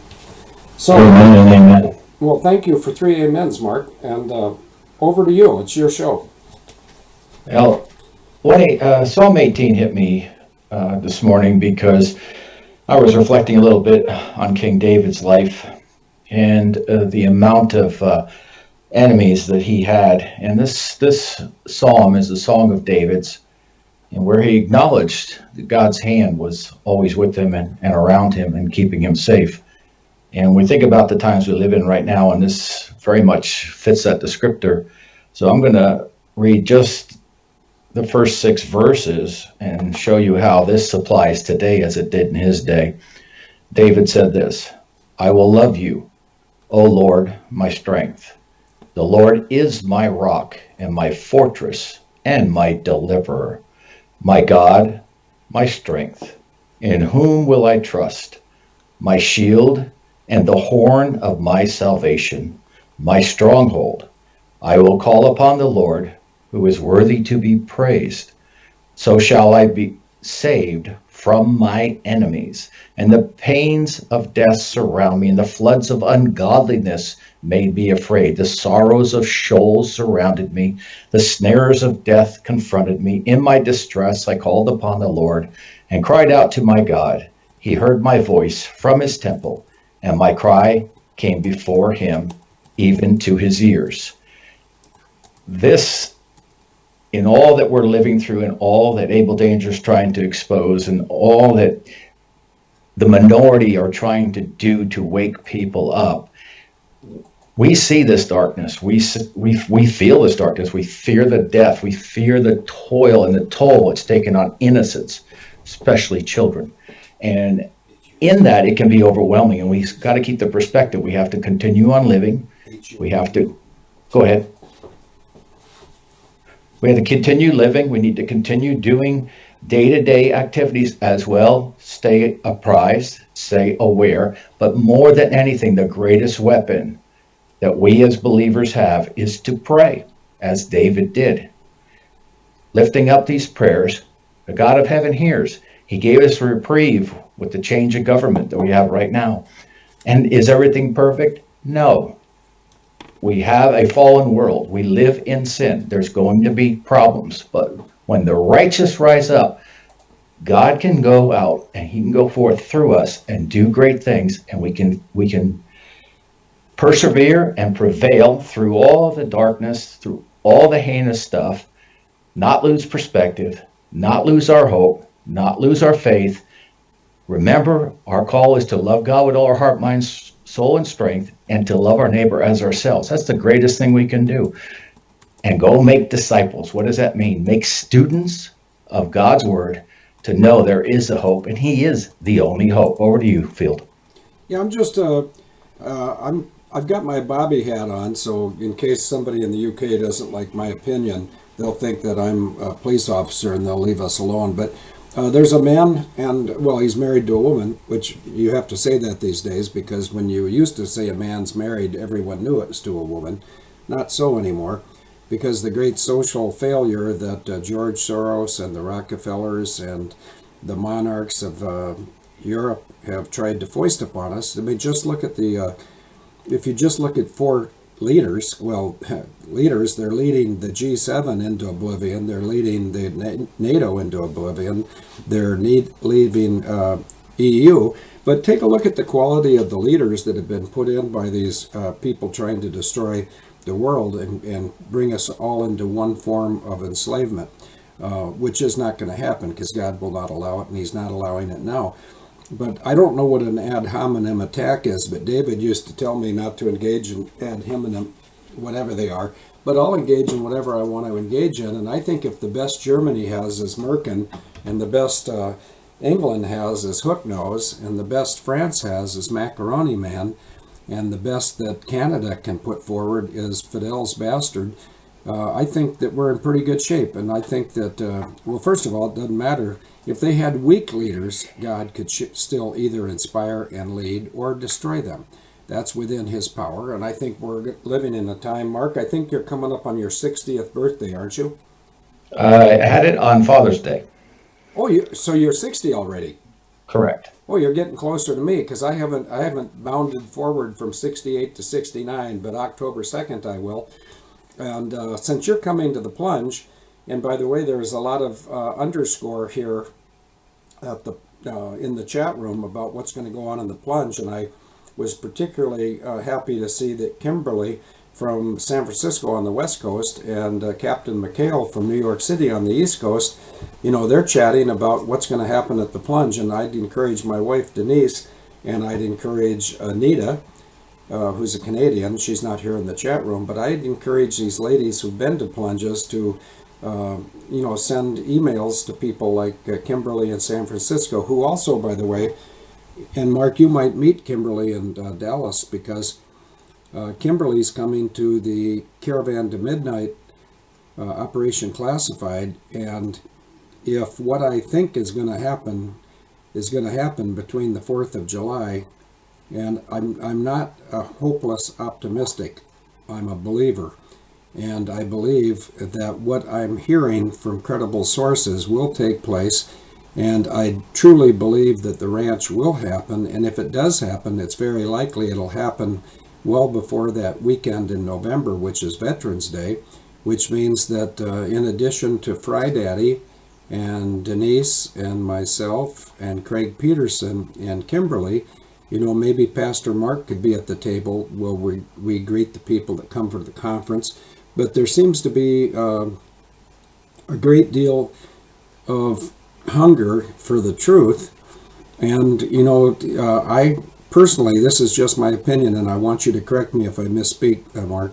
So, Amen and amen. well, thank you for 3 amens, Mark, and over to you. It's your show. Well, Psalm 18 hit me this morning because I was reflecting a little bit on King David's life and the amount of enemies that he had. And this psalm is a song of David's, and where he acknowledged that God's hand was always with him and around him and keeping him safe. And we think about the times we live in right now, and this very much fits that descriptor. So I'm going to read just the first 6 verses and show you how this applies today as it did in his day. David said this: I will love you, O Lord, my strength. The Lord is my rock and my fortress and my deliverer. My God, my strength, in whom will I trust? My shield and the horn of my salvation, my stronghold. I will call upon the Lord, who is worthy to be praised. So shall I be saved from my enemies, and the pains of death surround me, and the floods of ungodliness made me afraid. The sorrows of Sheol surrounded me, the snares of death confronted me. In my distress I called upon the Lord and cried out to my God. He heard my voice from his temple, and my cry came before him, even to his ears. This, in all that we're living through, and all that Abel Danger is trying to expose, and all that the minority are trying to do to wake people up, we see this darkness. We feel this darkness. We fear the death. We fear the toil and the toll it's taken on innocents, especially children. And in that, it can be overwhelming, and we've got to keep the perspective. We have to continue on living. We have to, go ahead. We have to continue living. We need to continue doing day-to-day activities as well. Stay apprised, stay aware. But more than anything, the greatest weapon that we as believers have is to pray, as David did. Lifting up these prayers, the God of heaven hears. He gave us a reprieve with the change of government that we have right now. And is everything perfect? No. We have a fallen world. We live in sin. There's going to be problems. But when the righteous rise up, God can go out and he can go forth through us and do great things. And we can persevere and prevail through all the darkness, through all the heinous stuff, not lose perspective, not lose our hope, not lose our faith. Remember, our call is to love God with all our heart, mind, soul, and strength, and to love our neighbor as ourselves. That's the greatest thing we can do. And go make disciples. What does that mean? Make students of God's word to know there is a hope, and he is the only hope. Over to you, Field. Yeah, I'm just I've got my Bobby hat on, so in case somebody in the UK doesn't like my opinion, they'll think that I'm a police officer and they'll leave us alone. But there's a man, and well, he's married to a woman, which you have to say that these days, because when you used to say a man's married, everyone knew it was to a woman. Not so anymore, because the great social failure that George Soros and the Rockefellers and the monarchs of Europe have tried to foist upon us. I mean, just look at if you just look at four leaders, leaders, they're leading the G7 into oblivion, they're leading the NATO into oblivion, they're leaving EU. But take a look at the quality of the leaders that have been put in by these people trying to destroy the world and bring us all into one form of enslavement, which is not going to happen because God will not allow it, and He's not allowing it now. But I don't know what an ad hominem attack is, but David used to tell me not to engage in ad hominem, whatever they are, but I'll engage in whatever I want to engage in. And I think if the best Germany has is Merkin, and the best England has is Hook Nose, and the best France has is Macaroni Man, and the best that Canada can put forward is Fidel's Bastard, I think that we're in pretty good shape. And I think that, well, first of all, it doesn't matter. If they had weak leaders, God could still either inspire and lead or destroy them. That's within His power. And I think we're living in a time, Mark, I think you're coming up on your 60th birthday, aren't you? I had it on Father's Day. Oh, so you're 60 already? Correct. Oh, you're getting closer to me, because I haven't bounded forward from 68 to 69, but October 2nd I will. And since you're coming to the plunge, and by the way, there's a lot of underscore here at the in the chat room about what's going to go on in the plunge, and I was particularly happy to see that Kimberly from San Francisco on the West Coast and Captain McHale from New York City on the East Coast, they're chatting about what's going to happen at the plunge. And I'd encourage my wife Denise, and I'd encourage Anita, who's a Canadian. She's not here in the chat room, but I'd encourage these ladies who've been to plunges to send emails to people like Kimberly in San Francisco, who also, by the way, and Mark, you might meet Kimberly in Dallas, because Kimberly's coming to the Caravan to Midnight Operation Classified, and if what I think is going to happen between the 4th of July, and I'm not a hopeless optimistic, I'm a believer, and I believe that what I'm hearing from credible sources will take place, and I truly believe that the ranch will happen, and if it does happen, it's very likely it'll happen well before that weekend in November, which is Veterans Day, which means that in addition to Fry Daddy and Denise and myself and Craig Peterson and Kimberly, maybe Pastor Mark could be at the table where we greet the people that come for the conference. But there seems to be a great deal of hunger for the truth. And, I personally, this is just my opinion, and I want you to correct me if I misspeak, Mark,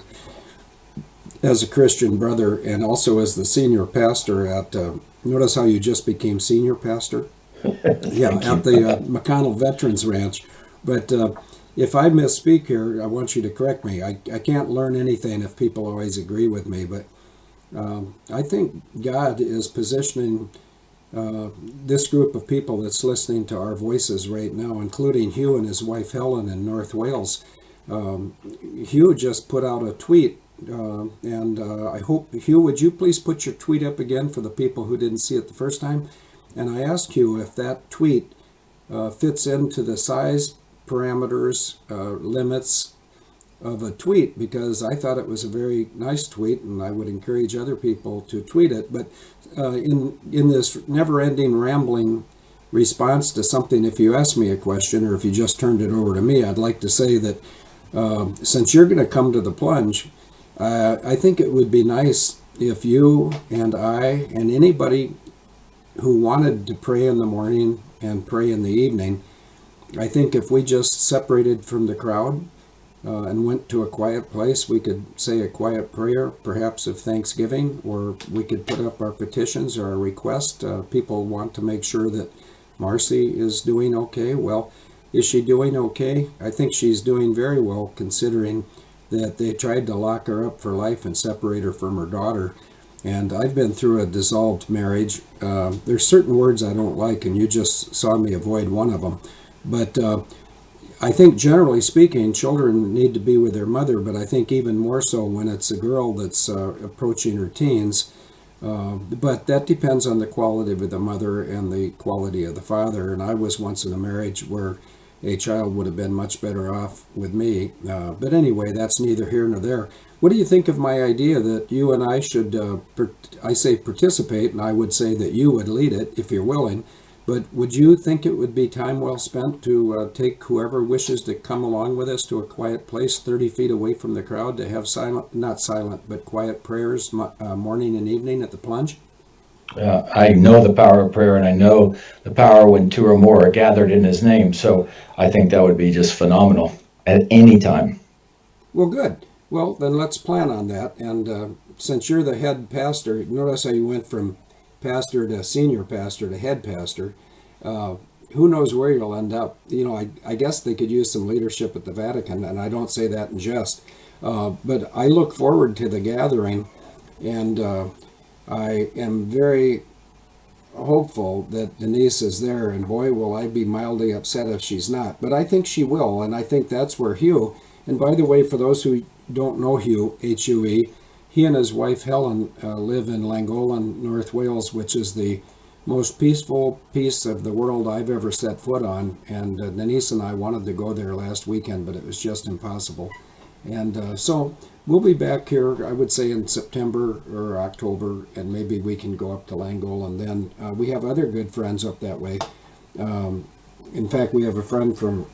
as a Christian brother and also as the senior pastor at, notice how you just became senior pastor? Yeah, at the McConnell Veterans Ranch. But if I misspeak here, I want you to correct me. I can't learn anything if people always agree with me, but I think God is positioning this group of people that's listening to our voices right now, including Hugh and his wife Helen in North Wales. Hugh just put out a tweet, and I hope, Hugh, would you please put your tweet up again for the people who didn't see it the first time? And I asked Hugh if that tweet fits into the size parameters, limits of a tweet, because I thought it was a very nice tweet, and I would encourage other people to tweet it. But in this never-ending rambling response to something, if you ask me a question or if you just turned it over to me, I'd like to say that since you're going to come to the plunge, I think it would be nice if you and I and anybody who wanted to pray in the morning and pray in the evening, I think if we just separated from the crowd and went to a quiet place, we could say a quiet prayer, perhaps of thanksgiving, or we could put up our petitions or our request. People want to make sure that Marcy is doing okay. Well, is she doing okay? I think she's doing very well, considering that they tried to lock her up for life and separate her from her daughter. And I've been through a dissolved marriage. There's certain words I don't like, and you just saw me avoid one of them. But I think generally speaking, children need to be with their mother, but I think even more so when it's a girl that's approaching her teens. But that depends on the quality of the mother and the quality of the father. And I was once in a marriage where a child would have been much better off with me. But anyway, that's neither here nor there. What do you think of my idea that you and I should, I say participate, and I would say that you would lead it if you're willing. But would you think it would be time well spent to take whoever wishes to come along with us to a quiet place 30 feet away from the crowd to have not silent, but quiet prayers morning and evening at the plunge? I know the power of prayer, and I know the power when two or more are gathered in his name. So I think that would be just phenomenal at any time. Well, good. Well, then let's plan on that. And since you're the head pastor, notice how you went from pastor to senior pastor to head pastor. Who knows where you'll end up? You know, I guess they could use some leadership at the Vatican, and I don't say that in jest. But I look forward to the gathering, and I am very hopeful that Denise is there, and boy, will I be mildly upset if she's not. But I think she will, and I think that's where Hugh, and by the way, for those who don't know Hugh, H-U-E, he and his wife Helen live in Llangollen, North Wales, which is the most peaceful piece of the world I've ever set foot on. And Denise and I wanted to go there last weekend, but it was just impossible. And so we'll be back here, I would say, in September or October, and maybe we can go up to Llangollen. And then we have other good friends up that way. In fact, we have a friend from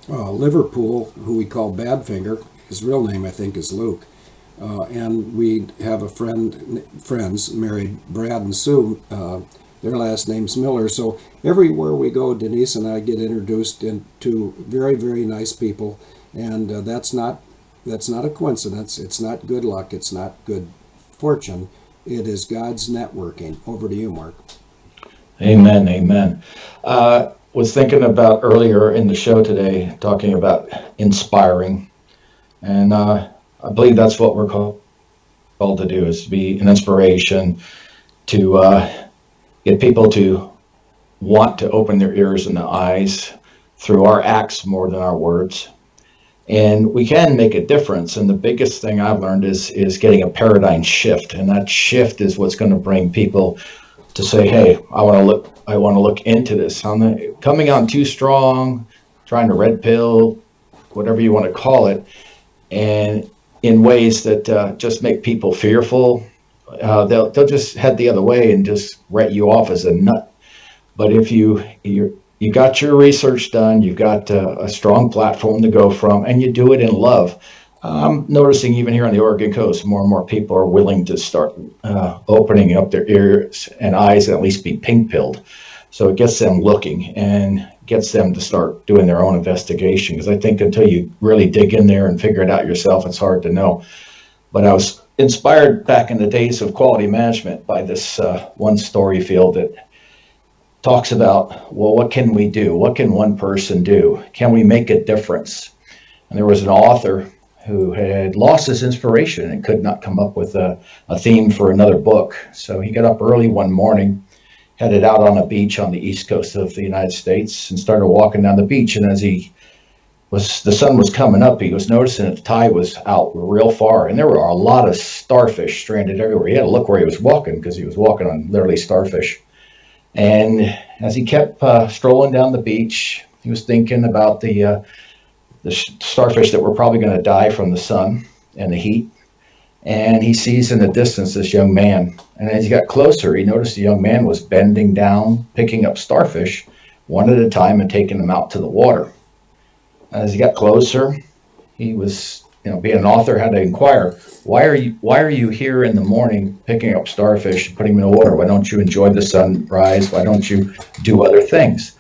Liverpool who we call Badfinger. His real name, I think, is Luke. And we have a friends married, Brad and Sue. Their last name's Miller. So everywhere we go, Denise and I get introduced to very, very nice people, and that's not a coincidence. It's not good luck. It's not good fortune. It is God's networking. Over to you, Mark. Amen. Amen. Was thinking about earlier in the show today, talking about inspiring, and I believe that's what we're called to do, is to be an inspiration, to get people to want to open their ears and their eyes through our acts more than our words. And we can make a difference. And the biggest thing I've learned is getting a paradigm shift. And that shift is what's going to bring people to say, hey, I want to look into this. I'm not coming on too strong, trying to red pill, whatever you want to call it, and in ways that just make people fearful. They'll just head the other way and just write you off as a nut. But if you got your research done, you've got a strong platform to go from, and you do it in love. I'm noticing even here on the Oregon coast, more and more people are willing to start opening up their ears and eyes and at least be pink-pilled. So it gets them looking and gets them to start doing their own investigation. Because I think until you really dig in there and figure it out yourself, it's hard to know. But I was inspired back in the days of quality management by this one story field that talks about, well, what can we do? What can one person do? Can we make a difference? And there was an author who had lost his inspiration and could not come up with a theme for another book. So he got up early one morning, headed out on a beach on the east coast of the United States, and started walking down the beach. And as the sun was coming up, he was noticing that the tide was out real far, and there were a lot of starfish stranded everywhere. He had to look where he was walking, because he was walking on literally starfish. And as he kept strolling down the beach, he was thinking about the starfish that were probably going to die from the sun and the heat. And he sees in the distance this young man. And as he got closer, he noticed the young man was bending down, picking up starfish one at a time and taking them out to the water. As he got closer, he was, being an author, had to inquire, why are you here in the morning picking up starfish and putting them in the water? Why don't you enjoy the sunrise? Why don't you do other things?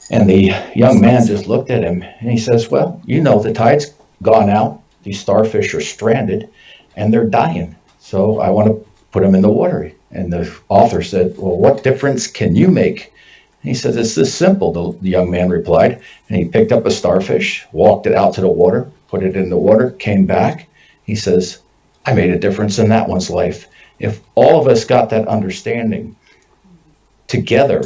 And the young man just looked at him and he says, well, the tide's gone out. These starfish are stranded and they're dying. So I want to put them in the water. And the author said, well, what difference can you make? And he says, it's this simple, the young man replied. And he picked up a starfish, walked it out to the water, put it in the water, came back. He says, I made a difference in that one's life. If all of us got that understanding together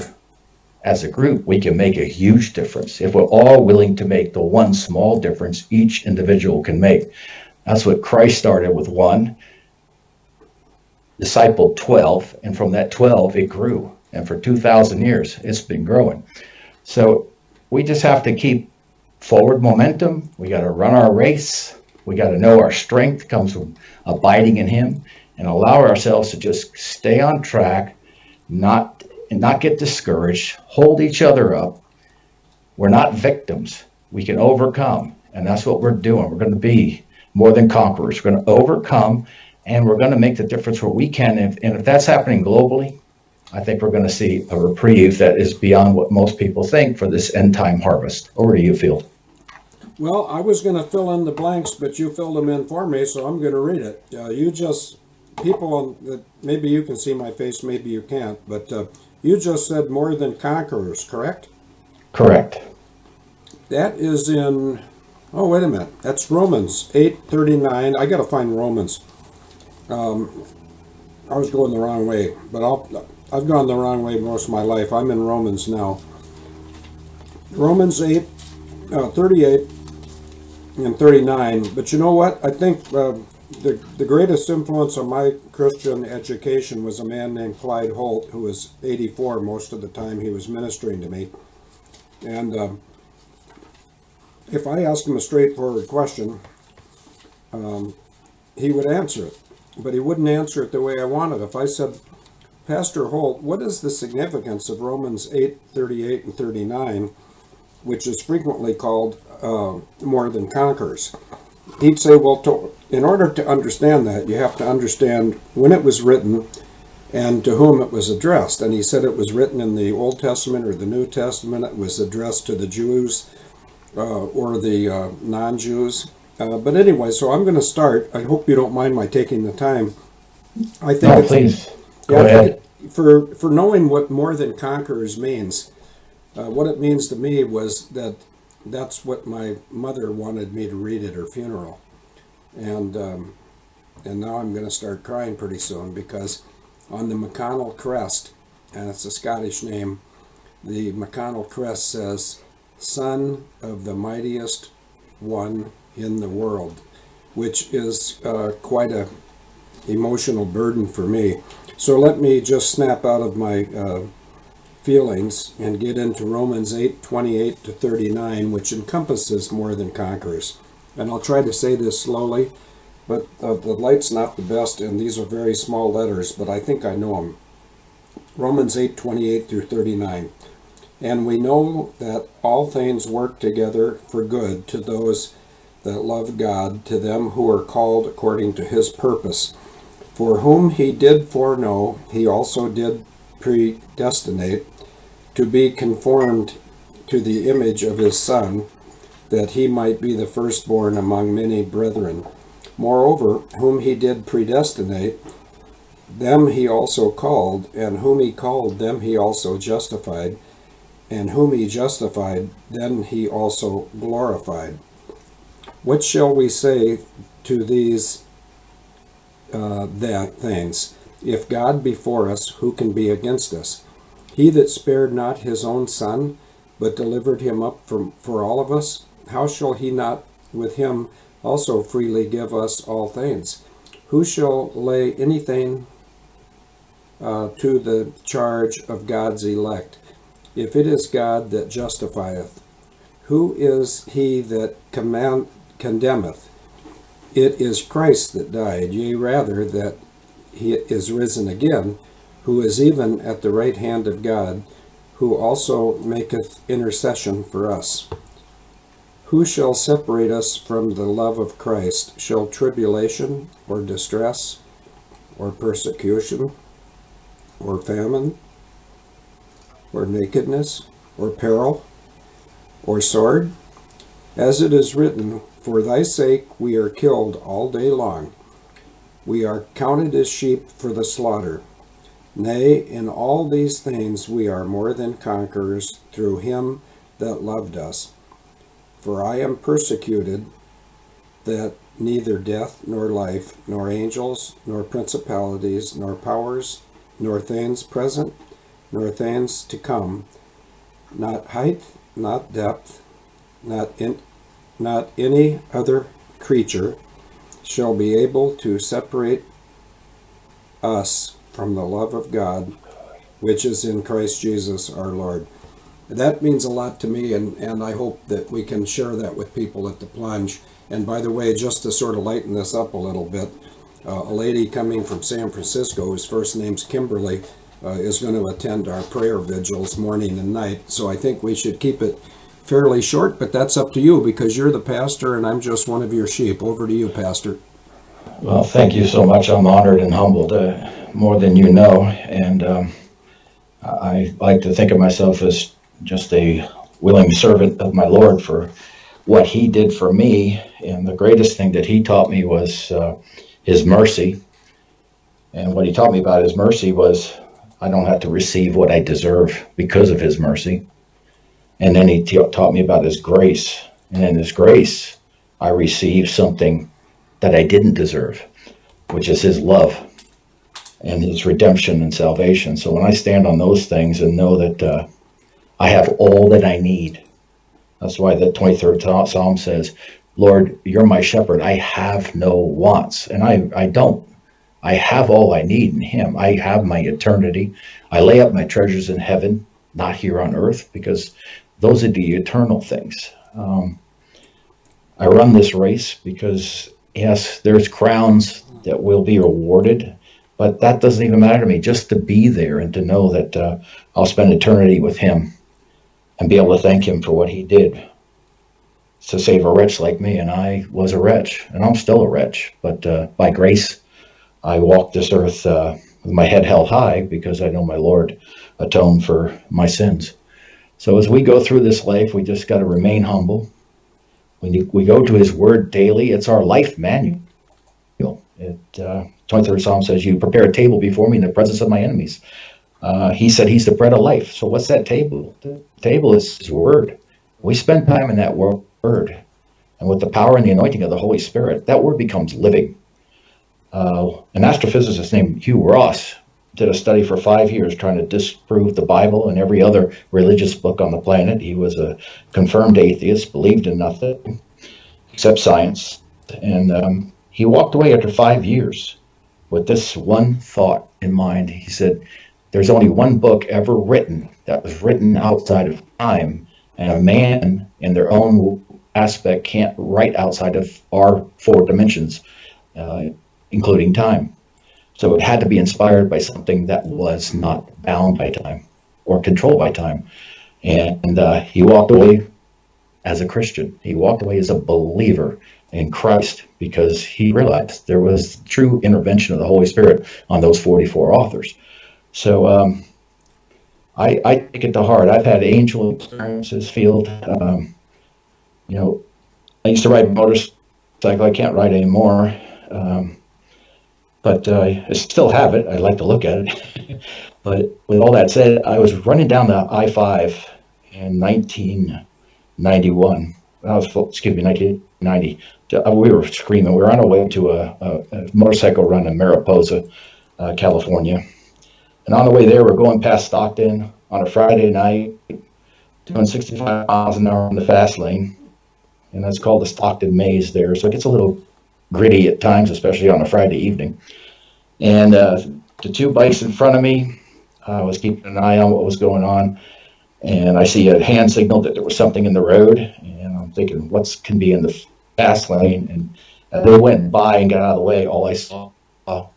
as a group, we can make a huge difference. If we're all willing to make the one small difference each individual can make. That's what Christ started with one. discipled 12, and from that 12, it grew. And for 2,000 years, it's been growing. So we just have to keep forward momentum. We got to run our race. We got to know our strength comes from abiding in Him, and allow ourselves to just stay on track, not get discouraged, hold each other up. We're not victims. We can overcome, and that's what we're doing. We're going to be more than conquerors. We're going to overcome, and we're going to make the difference where we can. And if that's happening globally, I think we're going to see a reprieve that is beyond what most people think for this end time harvest. Over to you, Field. Well, I was going to fill in the blanks, but you filled them in for me, so I'm going to read it. Maybe you can see my face, maybe you can't, but you just said more than conquerors, correct? Correct. That is in, oh, wait a minute. That's Romans 8:39. I got to find Romans. I was going the wrong way, but I've gone the wrong way most of my life. I'm in Romans now. Romans 8:38 and 39. But you know what? I think the greatest influence on my Christian education was a man named Clyde Holt, who was 84 most of the time he was ministering to me. And if I asked him a straightforward question, he would answer it. But he wouldn't answer it the way I wanted. If I said, Pastor Holt, what is the significance of Romans 8:38 and 39, which is frequently called more than conquerors? He'd say, well, in order to understand that, you have to understand when it was written and to whom it was addressed. And he said it was written in the Old Testament or the New Testament. It was addressed to the Jews or the non-Jews. But anyway, so I'm going to start. I hope you don't mind my taking the time. I think No, please. Go ahead. For knowing what more than conquerors means, what it means to me was that's what my mother wanted me to read at her funeral. And now I'm going to start crying pretty soon, because on the McConnell crest, and it's a Scottish name, the McConnell crest says, Son of the mightiest one in the world, which is quite a emotional burden for me. So let me just snap out of my feelings and get into Romans 8:28 to 39, which encompasses more than conquerors. And I'll try to say this slowly, but the light's not the best, and these are very small letters, but I think I know them. Romans 8:28 through 39. And we know that all things work together for good to those that love God, to them who are called according to His purpose. For whom He did foreknow, He also did predestinate to be conformed to the image of His Son, that He might be the firstborn among many brethren. Moreover, whom He did predestinate, them He also called, and whom He called, them He also justified, and whom He justified, then He also glorified. What shall we say to these things? If God be for us, who can be against us? He that spared not His own Son, but delivered Him up for all of us, how shall He not with Him also freely give us all things? Who shall lay anything to the charge of God's elect? If it is God that justifieth, who is he that condemneth? It is Christ that died, yea, rather that He is risen again, who is even at the right hand of God, who also maketh intercession for us. Who shall separate us from the love of Christ? Shall tribulation, or distress, or persecution, or famine, or nakedness, or peril, or sword? As it is written, For thy sake we are killed all day long. We are counted as sheep for the slaughter. Nay, in all these things we are more than conquerors through Him that loved us. For I am persuaded that neither death, nor life, nor angels, nor principalities, nor powers, nor things present, nor things to come, not height, not depth, not any other creature shall be able to separate us from the love of God, which is in Christ Jesus our Lord. That means a lot to me, and I hope that we can share that with people at the Plunge. And by the way, just to sort of lighten this up a little bit, a lady coming from San Francisco, whose first name's Kimberly, is going to attend our prayer vigils morning and night. So I think we should keep it fairly short, but that's up to you because you're the pastor and I'm just one of your sheep. Over to you, Pastor. Well, thank you so much. I'm honored and humbled, more than you know. And I like to think of myself as just a willing servant of my Lord for what he did for me. And the greatest thing that he taught me was his mercy. And what he taught me about his mercy was I don't have to receive what I deserve because of his mercy. And then he taught me about his grace. And in his grace, I received something that I didn't deserve, which is his love and his redemption and salvation. So when I stand on those things and know that I have all that I need, that's why the 23rd Psalm says, Lord, you're my shepherd. I have no wants. And I don't. I have all I need in him. I have my eternity. I lay up my treasures in heaven, not here on earth, because those are the eternal things. I run this race because, yes, there's crowns that will be awarded, but that doesn't even matter to me. Just to be there and to know that I'll spend eternity with him and be able to thank him for what he did to save a wretch like me. And I was a wretch, and I'm still a wretch, but by grace, I walk this earth with my head held high because I know my Lord atoned for my sins. So as we go through this life, we just got to remain humble. We go to his word daily. It's our life manual. 23rd Psalm says, you prepare a table before me in the presence of my enemies. He said he's the bread of life. So what's that table? The table is his word. We spend time in that word. And with the power and the anointing of the Holy Spirit, that word becomes living. An astrophysicist named Hugh Ross did a study for 5 years trying to disprove the Bible and every other religious book on the planet. He was a confirmed atheist, believed in nothing except science. And he walked away after 5 years with this one thought in mind. He said, there's only one book ever written that was written outside of time, and a man in their own aspect can't write outside of our 4 dimensions, including time. So it had to be inspired by something that was not bound by time or controlled by time. And he walked away as a Christian. He walked away as a believer in Christ because he realized there was true intervention of the Holy Spirit on those 44 authors. So I take it to heart. I've had angel experiences, field. I used to ride motorcycle. I can't ride anymore. But I still have it. I'd like to look at it. But with all that said, I was running down the I-5 in 1990. 1990. We were screaming. We were on our way to a motorcycle run in Mariposa, California. And on the way there, we're going past Stockton on a Friday night, doing 65 miles an hour in the fast lane. And that's called the Stockton Maze there. So it gets a little gritty at times, especially on a Friday evening. And the 2 bikes in front of me, I was keeping an eye on what was going on. And I see a hand signal that there was something in the road. And I'm thinking, what can be in the fast lane? And as they went by and got out of the way, all I saw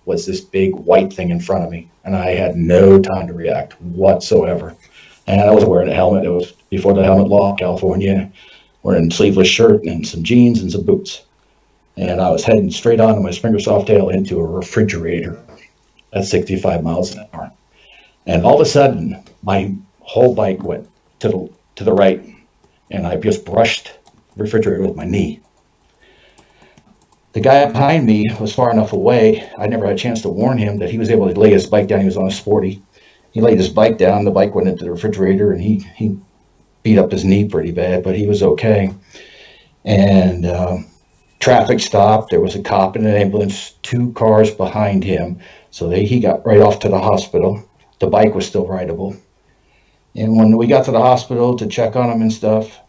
was this big white thing in front of me. And I had no time to react whatsoever. And I wasn't wearing a helmet. It was before the helmet law, California. Wearing a sleeveless shirt and some jeans and some boots. And I was heading straight onto my Springer Softail into a refrigerator at 65 miles an hour. And all of a sudden, my whole bike went to the right, and I just brushed the refrigerator with my knee. The guy behind me was far enough away, I never had a chance to warn him that he was able to lay his bike down. He was on a Sporty. He laid his bike down, the bike went into the refrigerator, and he beat up his knee pretty bad, but he was okay. And traffic stopped. There was a cop and an ambulance, 2 cars behind him. So he got right off to the hospital. The bike was still rideable. And when we got to the hospital to check on him and stuff,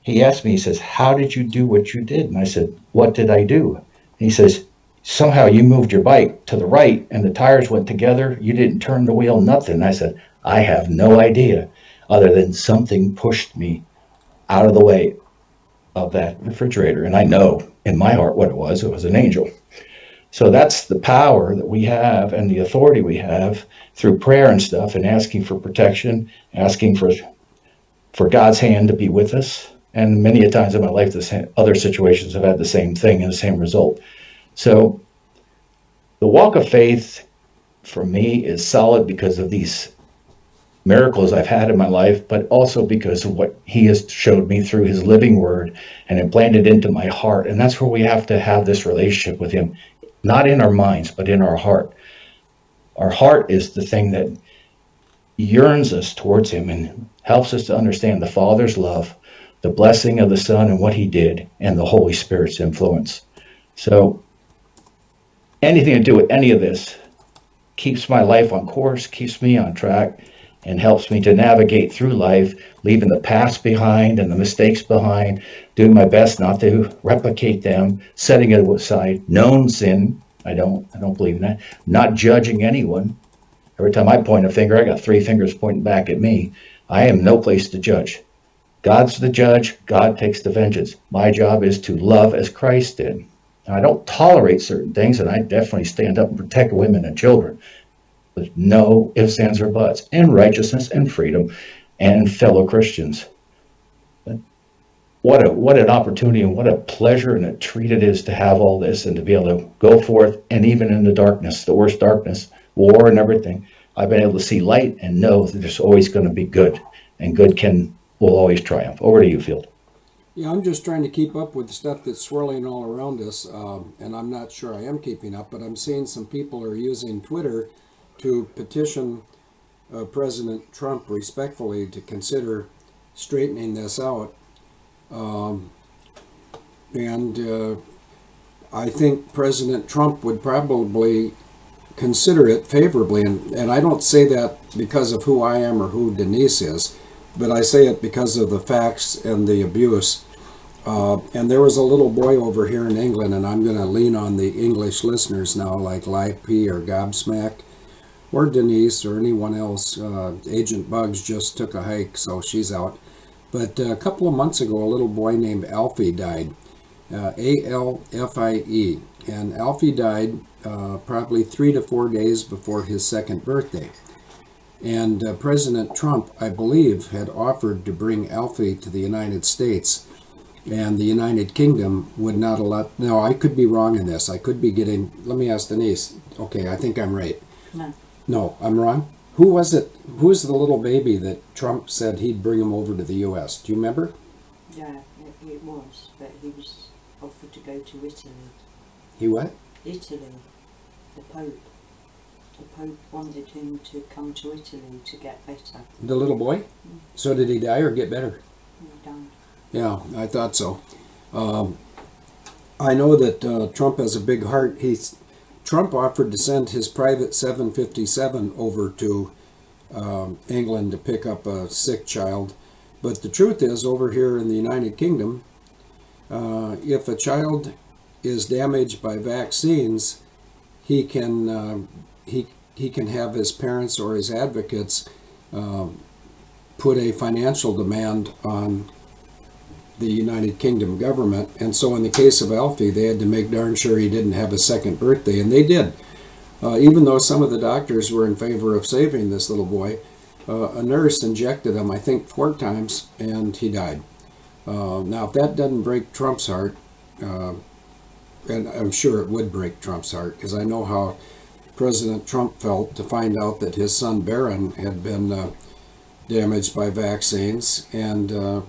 he asked me, he says, how did you do what you did? And I said, what did I do? And he says, somehow you moved your bike to the right and the tires went together. You didn't turn the wheel, nothing. I said, I have no idea, other than something pushed me out of the way of that refrigerator. And I know in my heart what it was. It was an angel. So that's the power that we have and the authority we have through prayer and stuff, and asking for protection, asking for God's hand to be with us. And many a times in my life, other situations have had the same thing and the same result. So the walk of faith for me is solid because of these miracles I've had in my life, but also because of what he has showed me through his living word and implanted into my heart. And that's where we have to have this relationship with him, not in our minds, but in our heart. Our heart is the thing that yearns us towards him and helps us to understand the Father's love, the blessing of the Son and what he did, and the Holy Spirit's influence. So anything to do with any of this keeps my life on course, keeps me on track, and helps me to navigate through life, leaving the past behind and the mistakes behind, doing my best not to replicate them, setting it aside, known sin. I don't believe in that. Not judging anyone. Every time I point a finger, I got 3 fingers pointing back at me. I am no place to judge. God's the judge. God takes the vengeance. My job is to love as Christ did. Now, I don't tolerate certain things, and I definitely stand up and protect women and children. With no ifs, ands, or buts, and righteousness and freedom and fellow Christians. What an opportunity and what a pleasure and a treat it is to have all this and to be able to go forth, and even in the darkness, the worst darkness, war and everything, I've been able to see light and know that there's always going to be good, and good will always triumph. Over to you, Field. Yeah, I'm just trying to keep up with the stuff that's swirling all around us, and I'm not sure I am keeping up, but I'm seeing some people are using Twitter to petition President Trump respectfully to consider straightening this out. I think President Trump would probably consider it favorably. And I don't say that because of who I am or who Denise is, but I say it because of the facts and the abuse. And there was a little boy over here in England, and I'm going to lean on the English listeners now, like Live P or Gobsmacked, or Denise, or anyone else. Agent Bugs just took a hike, so she's out. But a couple of months ago, a little boy named Alfie died, Alfie. And Alfie died probably 3 to 4 days before his 2nd birthday. And President Trump, I believe, had offered to bring Alfie to the United States. And the United Kingdom would not allow... No, I could be wrong in this. I could be getting... Let me ask Denise. Okay, I think I'm right. No, I'm wrong. Who was it? Who was the little baby that Trump said he'd bring him over to the U.S.? Do you remember? Yeah, it was, but he was offered to go to Italy. He what? Italy. The Pope. The Pope wanted him to come to Italy to get better. The little boy? So did he die or get better? He died. Yeah, I thought so. I know that Trump has a big heart. Trump offered to send his private 757 over to England to pick up a sick child. But the truth is, over here in the United Kingdom, if a child is damaged by vaccines, he can have his parents or his advocates put a financial demand on the United Kingdom government. And so in the case of Alfie, they had to make darn sure he didn't have a 2nd birthday, and they did. Even though some of the doctors were in favor of saving this little boy, a nurse injected him, I think 4 times, and he died. Now, if that doesn't break Trump's heart, and I'm sure it would break Trump's heart, because I know how President Trump felt to find out that his son Barron had been damaged by vaccines. And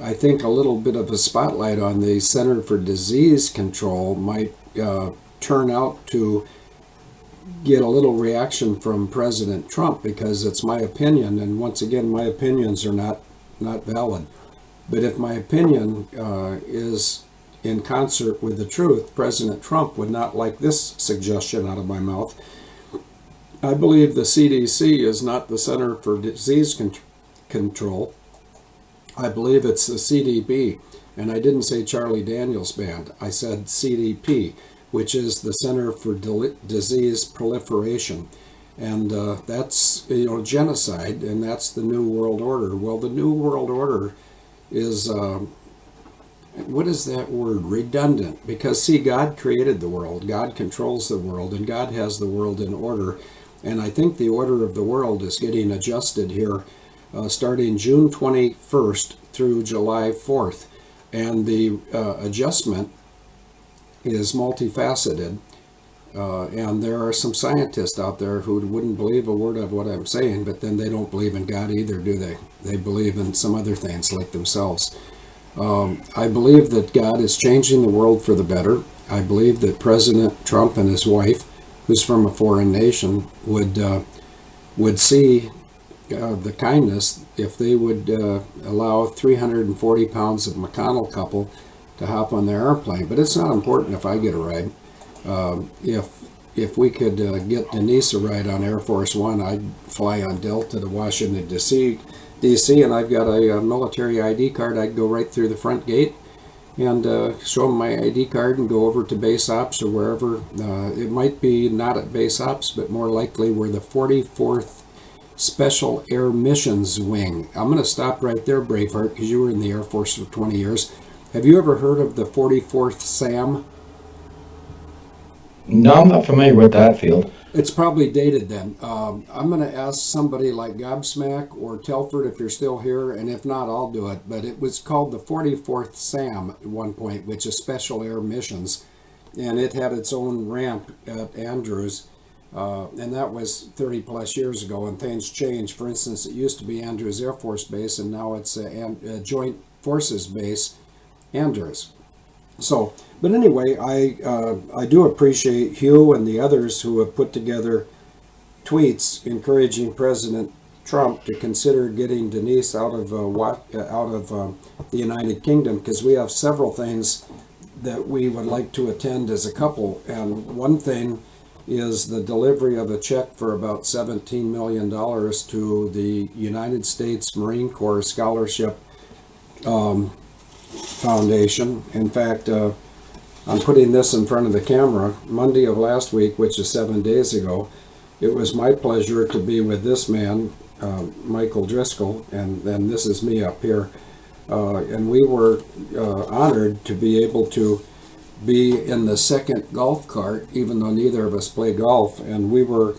I think a little bit of a spotlight on the Center for Disease Control might turn out to get a little reaction from President Trump, because it's my opinion, and once again, my opinions are not valid. But if my opinion is in concert with the truth, President Trump would not like this suggestion out of my mouth. I believe the CDC is not the Center for Disease Control. I believe it's the CDP, and I didn't say Charlie Daniels Band. I said CDP, which is the Center for Disease Proliferation. And that's, genocide, and that's the New World Order. Well, the New World Order is, what is that word? Redundant. Because, see, God created the world, God controls the world, and God has the world in order. And I think the order of the world is getting adjusted here, starting June 21st through July 4th. And the adjustment is multifaceted. And there are some scientists out there who wouldn't believe a word of what I'm saying, but then they don't believe in God either, do they? They believe in some other things like themselves. I believe that God is changing the world for the better. I believe that President Trump and his wife, who's from a foreign nation, would see the kindness if they would allow 340 pounds of McConnell couple to hop on their airplane. But it's not important if I get a ride. If we could get Denise a ride on Air Force One, I'd fly on Delta to Washington, D.C., and I've got a military ID card. I'd go right through the front gate and show them my ID card and go over to base ops or wherever. It might be not at base ops, but more likely we're the 44th Special Air Missions Wing. I'm going to stop right there, Braveheart, because you were in the Air Force for 20 years. Have you ever heard of the 44th SAM? No, I'm not familiar with that field. It's probably dated then. I'm going to ask somebody like Gobsmack or Telford if you're still here, and if not, I'll do it. But it was called the 44th SAM at one point, which is Special Air Missions, and it had its own ramp at Andrews, and that was 30 plus years ago, and things changed. For instance, it used to be Andrews Air Force Base, and now it's a Joint Forces Base, Andrews. So, but anyway, I do appreciate Hugh and the others who have put together tweets encouraging President Trump to consider getting Denise out of the United Kingdom, because we have several things that we would like to attend as a couple, and one thing is the delivery of a check for about $17 million to the United States Marine Corps Scholarship Foundation. In fact, I'm putting this in front of the camera. Monday of last week, which is 7 days ago, it was my pleasure to be with this man, Michael Driscoll, and this is me up here. And we were honored to be able to be in the second golf cart, even though neither of us play golf. And we were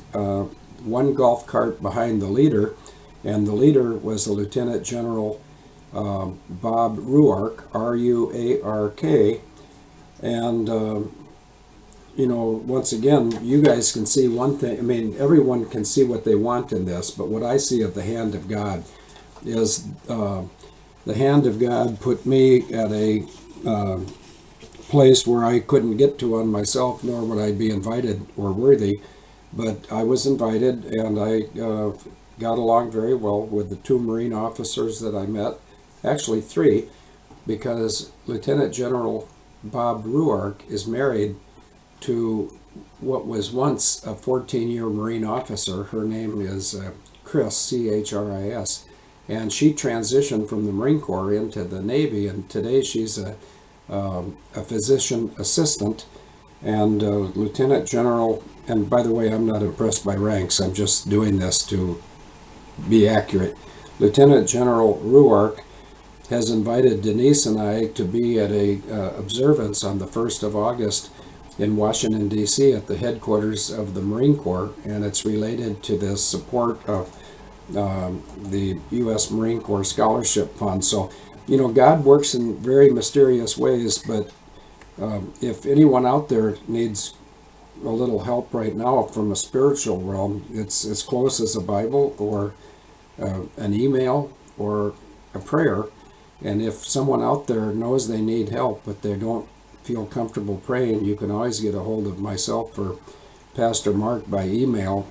one golf cart behind the leader, and the leader was the Lieutenant General Bob Ruark, R-U-A-R-K, and once again, you guys can see one thing. I mean, everyone can see what they want in this, but what I see of the hand of God is the hand of God put me at a place where I couldn't get to on myself, nor would I be invited or worthy, but I was invited, and I got along very well with the two Marine officers that I met. Actually, three, because Lieutenant General Bob Ruark is married to what was once a 14-year Marine officer. Her name is Chris, C-H-R-I-S, and she transitioned from the Marine Corps into the Navy, and today she's a physician assistant and Lieutenant General. And by the way, I'm not impressed by ranks, I'm just doing this to be accurate. Lieutenant General Ruark has invited Denise and I to be at a observance on the 1st of August in Washington, D.C. at the headquarters of the Marine Corps, and it's related to the support of the U.S. Marine Corps Scholarship Fund. So, God works in very mysterious ways, but if anyone out there needs a little help right now from a spiritual realm, it's as close as a Bible or an email or a prayer. And if someone out there knows they need help, but they don't feel comfortable praying, you can always get a hold of myself or Pastor Mark by email.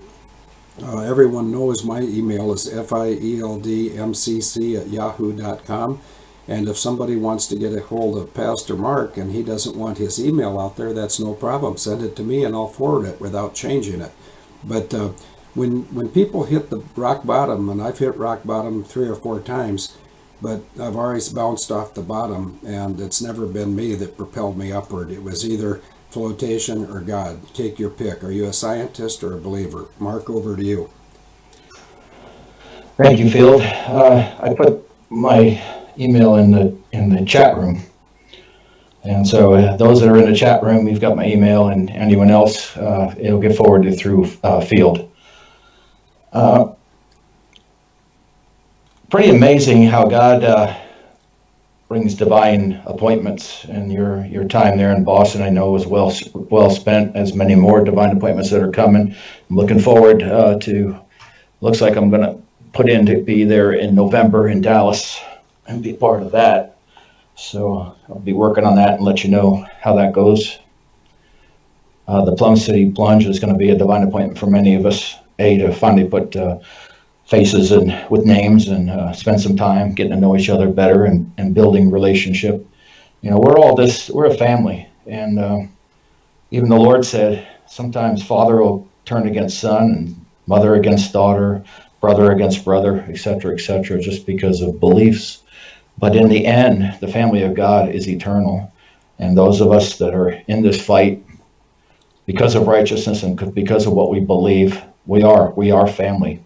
Everyone knows my email is fieldmcc@yahoo.com. And if somebody wants to get a hold of Pastor Mark and he doesn't want his email out there, that's no problem. Send it to me and I'll forward it without changing it. But when people hit the rock bottom, and I've hit rock bottom 3 or 4 times, but I've always bounced off the bottom, and it's never been me that propelled me upward. It was either flotation, or God? Take your pick. Are you a scientist or a believer? Mark, over to you. Thank you, Field. I put my email in the chat room, and so those that are in the chat room, you've got my email, and anyone else, it'll get forwarded through Field. Pretty amazing how God brings divine appointments, and your time there in Boston, I know, was well spent. As many more divine appointments that are coming. I'm looking forward to. Looks like I'm going to put in to be there in November in Dallas and be part of that. So I'll be working on that and let you know how that goes. The Plum City Plunge is going to be a divine appointment for many of us. To finally put faces and with names and spend some time getting to know each other better and building relationship. You know, we're a family, and even the Lord said sometimes father will turn against son and mother against daughter, brother against brother, etc., just because of beliefs. But in the end, the family of God is eternal, and those of us that are in this fight because of righteousness and because of what we believe, we are family.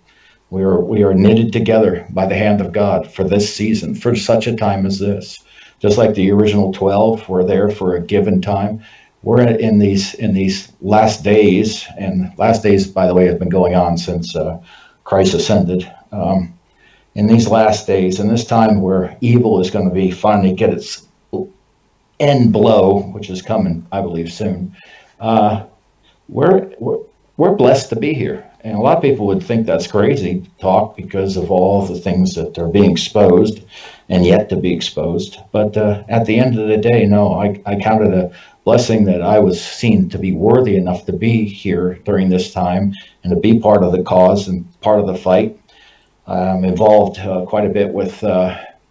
We are knitted together by the hand of God for this season, for such a time as this. Just like the original 12 were there for a given time, we're in these last days, and last days, by the way, have been going on since Christ ascended. In these last days, in this time where evil is going to be finally get its end blow, which is coming, I believe, soon. We're blessed to be here. And a lot of people would think that's crazy talk because of all the things that are being exposed and yet to be exposed. But at the end of the day, no, I count it a blessing that I was seen to be worthy enough to be here during this time and to be part of the cause and part of the fight. I'm involved quite a bit with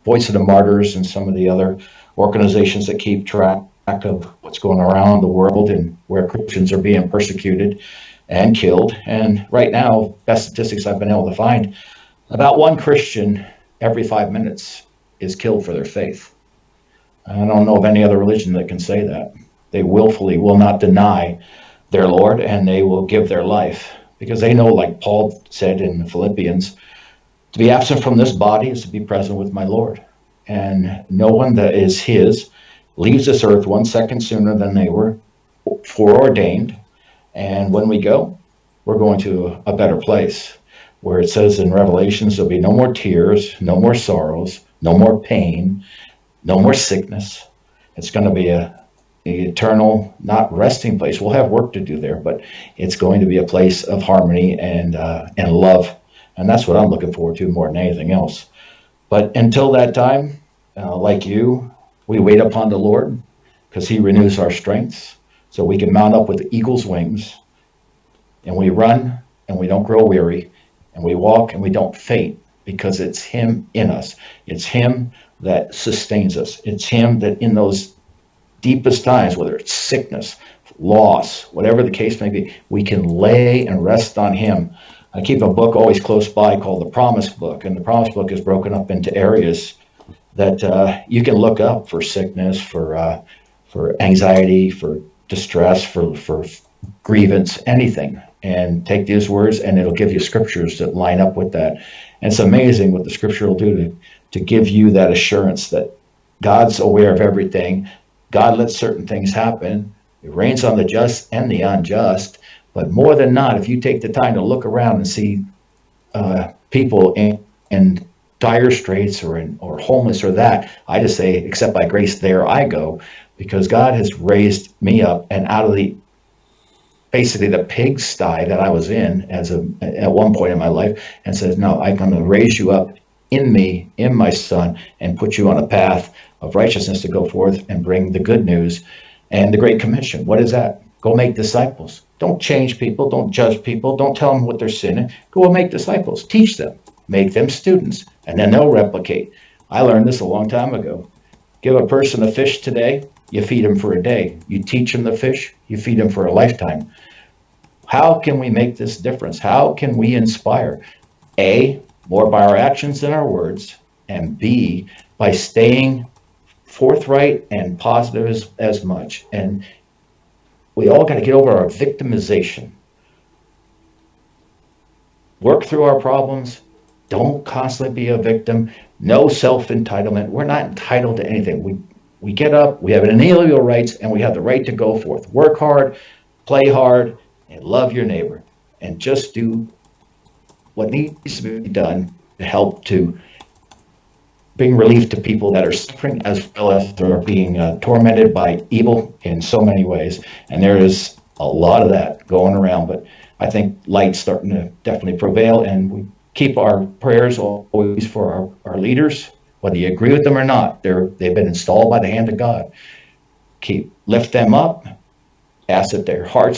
Voice of the Martyrs and some of the other organizations that keep track of what's going around the world and where Christians are being persecuted and killed. And right now, best statistics I've been able to find, about one Christian every 5 minutes is killed for their faith. I don't know of any other religion that can say that. They willfully will not deny their Lord, and they will give their life because they know, like Paul said in Philippians, to be absent from this body is to be present with my Lord. And no one that is his leaves this earth 1 second sooner than they were foreordained. And when we go, we're going to a better place where it says in Revelations, there'll be no more tears, no more sorrows, no more pain, no more sickness. It's going to be an eternal, not resting place. We'll have work to do there, but it's going to be a place of harmony and love. And that's what I'm looking forward to more than anything else. But until that time, like you, we wait upon the Lord because he renews our strengths. So we can mount up with eagle's wings, and we run and we don't grow weary, and we walk and we don't faint because it's him in us. It's him that sustains us. It's him that in those deepest times, whether it's sickness, loss, whatever the case may be, we can lay and rest on him. I keep a book always close by called the Promise Book, and the Promise Book is broken up into areas that you can look up for sickness, for anxiety, for distress, for grievance, anything, and take these words and it'll give you scriptures that line up with that. And it's amazing what the scripture will do to give you that assurance that God's aware of everything. God lets certain things happen. It rains on the just and the unjust. But more than not, if you take the time to look around and see people in dire straits or homeless or that, I just say, except by grace, there I go. Because God has raised me up and out of basically the pigsty that I was in at one point in my life, and says, no, I'm going to raise you up in me, in my son, and put you on a path of righteousness to go forth and bring the good news and the Great Commission. What is that? Go make disciples. Don't change people. Don't judge people. Don't tell them what they're sinning. Go and make disciples. Teach them. Make them students. And then they'll replicate. I learned this a long time ago. Give a person a fish today, you feed him for a day. You teach him the fish, you feed him for a lifetime. How can we make this difference? How can we inspire? A, more by our actions than our words, and B, by staying forthright and positive as much. And we all got to get over our victimization. Work through our problems. Don't constantly be a victim. No self-entitlement. We're not entitled to anything. We get up, we have inalienable rights, and we have the right to go forth. Work hard, play hard, and love your neighbor. And just do what needs to be done to help to bring relief to people that are suffering, as well as they're being tormented by evil in so many ways. And there is a lot of that going around, but I think light's starting to definitely prevail, and we keep our prayers always for our leaders, whether you agree with them or not. They've been installed by the hand of God. Lift them up, ask that their hearts